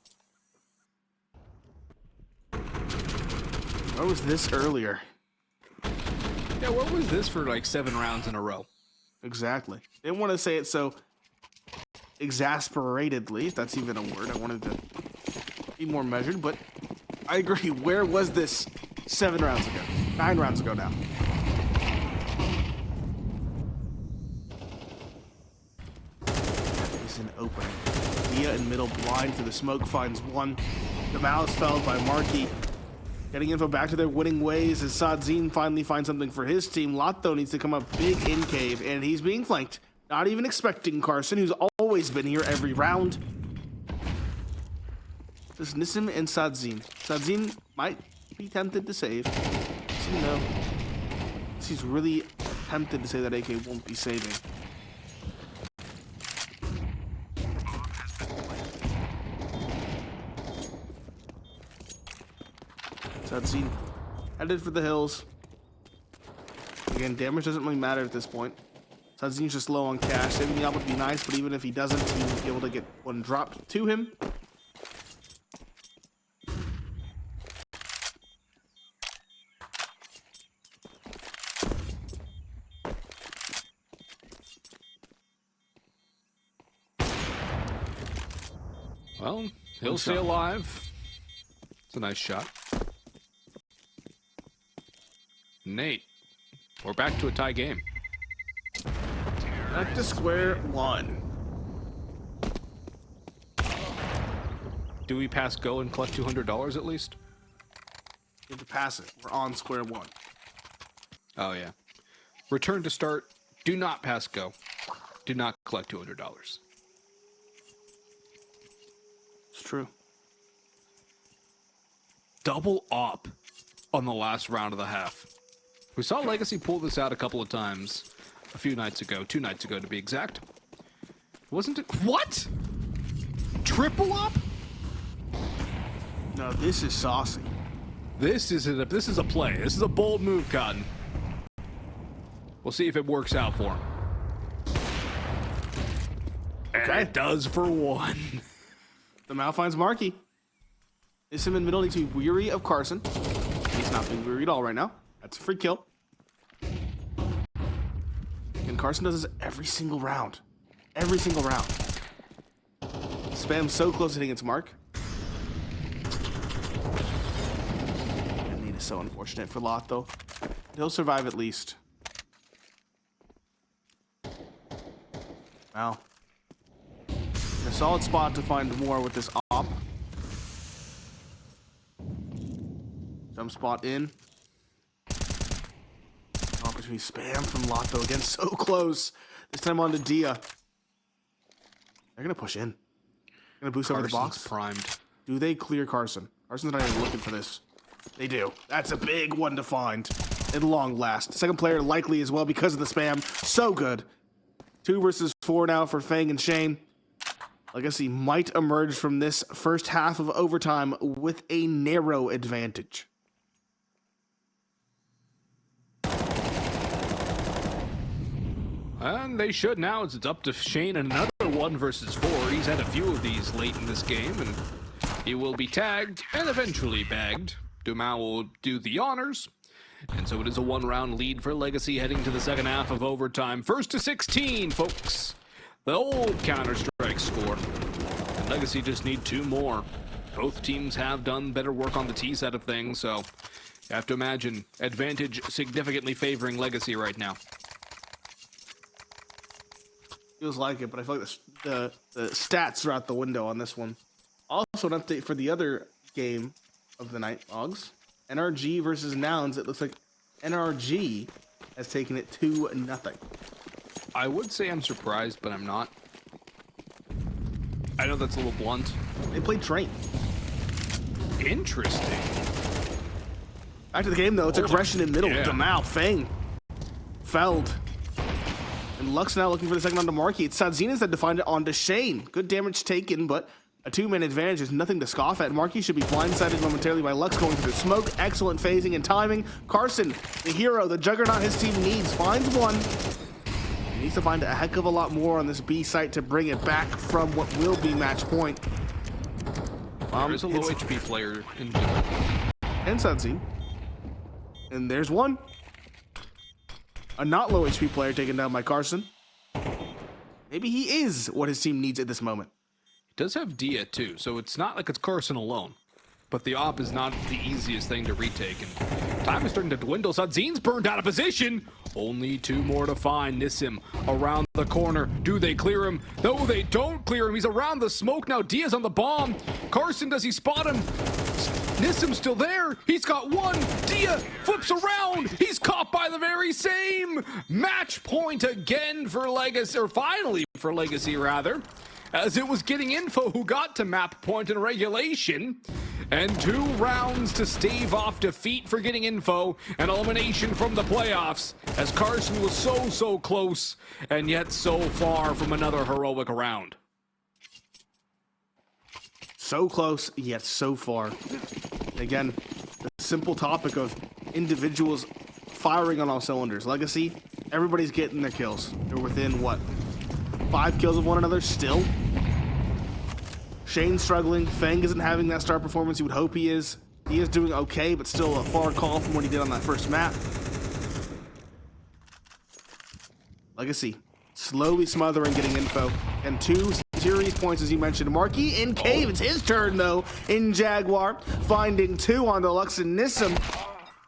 Where was this earlier? Yeah, what was this for like 7 rounds in a row? Exactly. Didn't want to say it so exasperatedly, if that's even a word. I wanted to be more measured, but I agree. Where was this 7 rounds ago? 9 rounds ago now. opening. Dia in middle, blind to the smoke, finds one. Dumau is felled by Markey. Getting info back to their winning ways as Sadzine finally finds something for his team. Lotto needs to come up big in cave, and he's being flanked. Not even expecting Carson, who's always been here every round. Just Nissim and Sadzine. Sadzine might be tempted to save. Nissim, no. He's really tempted to say that AK won't be saving. Sadzine headed for the hills. Again, damage doesn't really matter at this point. Sadzine's just low on cash. Saving the op would be nice, but even if he doesn't, he will be able to get one dropped to him. Well, he'll stay alive. It's a nice shot. Nate, we're back to a tie game. Back to square one. Do we pass go and collect $200 at least? You have to pass it. We're on square one. Oh, yeah. Return to start. Do not pass go. Do not collect $200. It's true. Double op on the last round of the half. We saw Legacy pull this out a couple of times a few nights ago, 2 nights ago to be exact. Wasn't it? What? Triple op? No, this is saucy. This is a play. This is a bold move, Cotton. We'll see if it works out for him. And Okay. it does for one. Dumau finds Markey. Nissim in middle needs to be weary of Carson. He's not being weary at all right now. That's a free kill. And Carson does this every single round. Every single round. Spam's so close to hitting its mark. That need is so unfortunate for Lot, though. He'll survive at least. Wow. A solid spot to find more with this op. Jump spot in. Opportunity spam from Lotto again, so close. This time on to Dia. They're gonna push in. They're gonna boost over the box. Primed. Do they clear Carson? Carson's not even looking for this. They do. That's a big one to find. At long last. Second player likely as well because of the spam. So good. 2 versus 4 now for Fang and Shane. Legacy might emerge from this first half of overtime with a narrow advantage. And they should now, as it's up to Shane and another 1 versus 4. He's had a few of these late in this game, and he will be tagged and eventually bagged. Dumau will do the honors. And so it is a 1-round lead for Legacy heading to the second half of overtime. First to 16, folks. The old Counter-Strike score. And Legacy just need 2 more. Both teams have done better work on the T side of things, so you have to imagine advantage significantly favoring Legacy right now. Feels like it, but I feel like the stats are out the window on this one. Also, an update for the other game of the night, Logs. NRG versus Nouns. It looks like NRG has taken it 2-0. I would say I'm surprised, but I'm not. I know that's a little blunt. They played Train. Interesting. Back to the game, though. It's aggression in middle. Yeah. Dumau, Fang, Feld. And Lux now looking for the second onto Markey. It's Sadzine that defined it onto Shane. Good damage taken, but a 2-man advantage is nothing to scoff at. Markey should be blindsided momentarily by Lux going through the smoke. Excellent phasing and timing. Carson, the hero, the juggernaut his team needs, finds one. He needs to find a heck of a lot more on this B site to bring it back from what will be match point. There's a low HP player in middle. And Sadzine. And there's one. A not low HP player taken down by Carson. Maybe he is what his team needs at this moment. He does have Dia too, so it's not like it's Carson alone. but the op is not the easiest thing to retake. And time is starting to dwindle. Sadzin's burned out of position. Only 2 more to find. Nissim around the corner. Do they clear him? No, they don't clear him. He's around the smoke now. Diaz on the bomb. Carson, does he spot him? Nissim's still there. He's got one. Dia flips around. He's caught by the very same. Match point again for Legacy, or finally for Legacy rather, as it was getting info who got to map point in regulation. And 2 rounds to stave off defeat for getting info and elimination from the playoffs, as Carson was so close and yet so far from another heroic round. So close, yet so far. Again, the simple topic of individuals firing on all cylinders. Legacy, everybody's getting their kills. They're within, what, 5 kills of one another still? Shane's struggling. Fang isn't having that star performance you would hope he is. He is doing okay, but still a far call from what he did on that first map. Legacy, slowly smothering, getting info. And 2 series points, as you mentioned. Marquis in cave. It's his turn, though, in Jaguar. Finding 2 on the Lux and Nissim.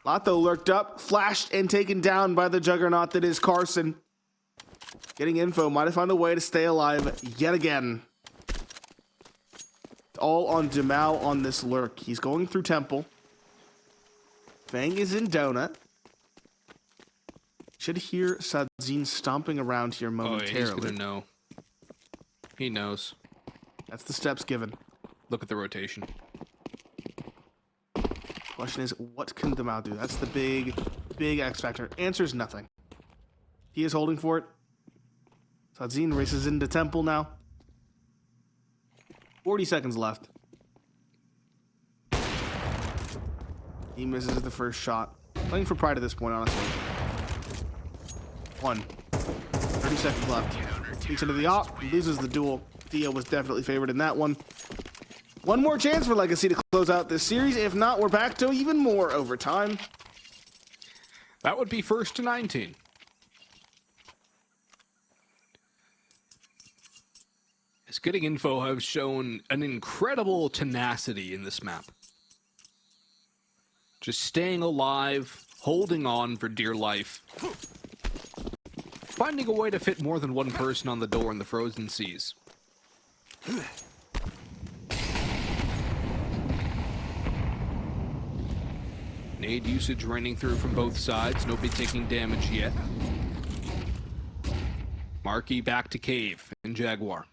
Lato lurked up, flashed, and taken down by the juggernaut that is Carson. Getting info. Might have found a way to stay alive yet again. All on dumau on this lurk. He's going through Temple. Fang is in Donut. Should hear Sadzin stomping around here momentarily. Oh, yeah, he's gonna know. He knows. That's the steps given. Look at the rotation. Question is, what can dumau do? That's the big X factor. Answer's nothing. He is holding for it. Sadzin races into Temple now. 40 seconds left. He misses the first shot. Playing for pride at this point, honestly. 30 seconds left. Speaks into the op, loses the duel. Dia was definitely favored in that one. One more chance for Legacy to close out this series. If not, we're back to even more overtime. That would be 1st to 19. As getting info have shown an incredible tenacity in this map. Just staying alive, holding on for dear life. Finding a way to fit more than one person on the door in the frozen seas. Nade usage raining through from both sides. Nobody taking damage yet. Marquis back to cave in Jaguar.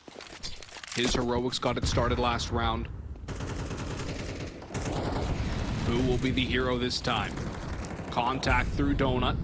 His heroics got it started last round. Who will be the hero this time? Contact through Donut.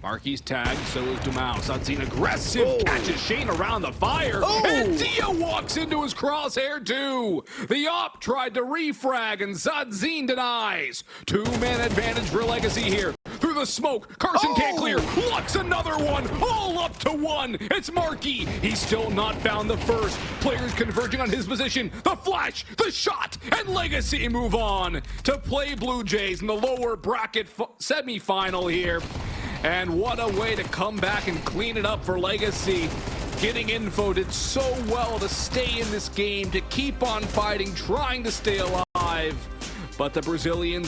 Marquis tagged, so is dumau. Sadzin aggressive, catches Shane around the fire, and Dia walks into his crosshair too. The op tried to refrag, and Sadzin denies. 2-man advantage for Legacy here. Through the smoke, Carson can't clear. Lux another one, all up to 1. It's Marquis. He's still not found the first. Players converging on his position. The flash, the shot, and Legacy move on to play Blue Jays in the lower bracket semi-final here. And what a way to come back and clean it up for Legacy. Getting info did so well to stay in this game, to keep on fighting, trying to stay alive. But the Brazilians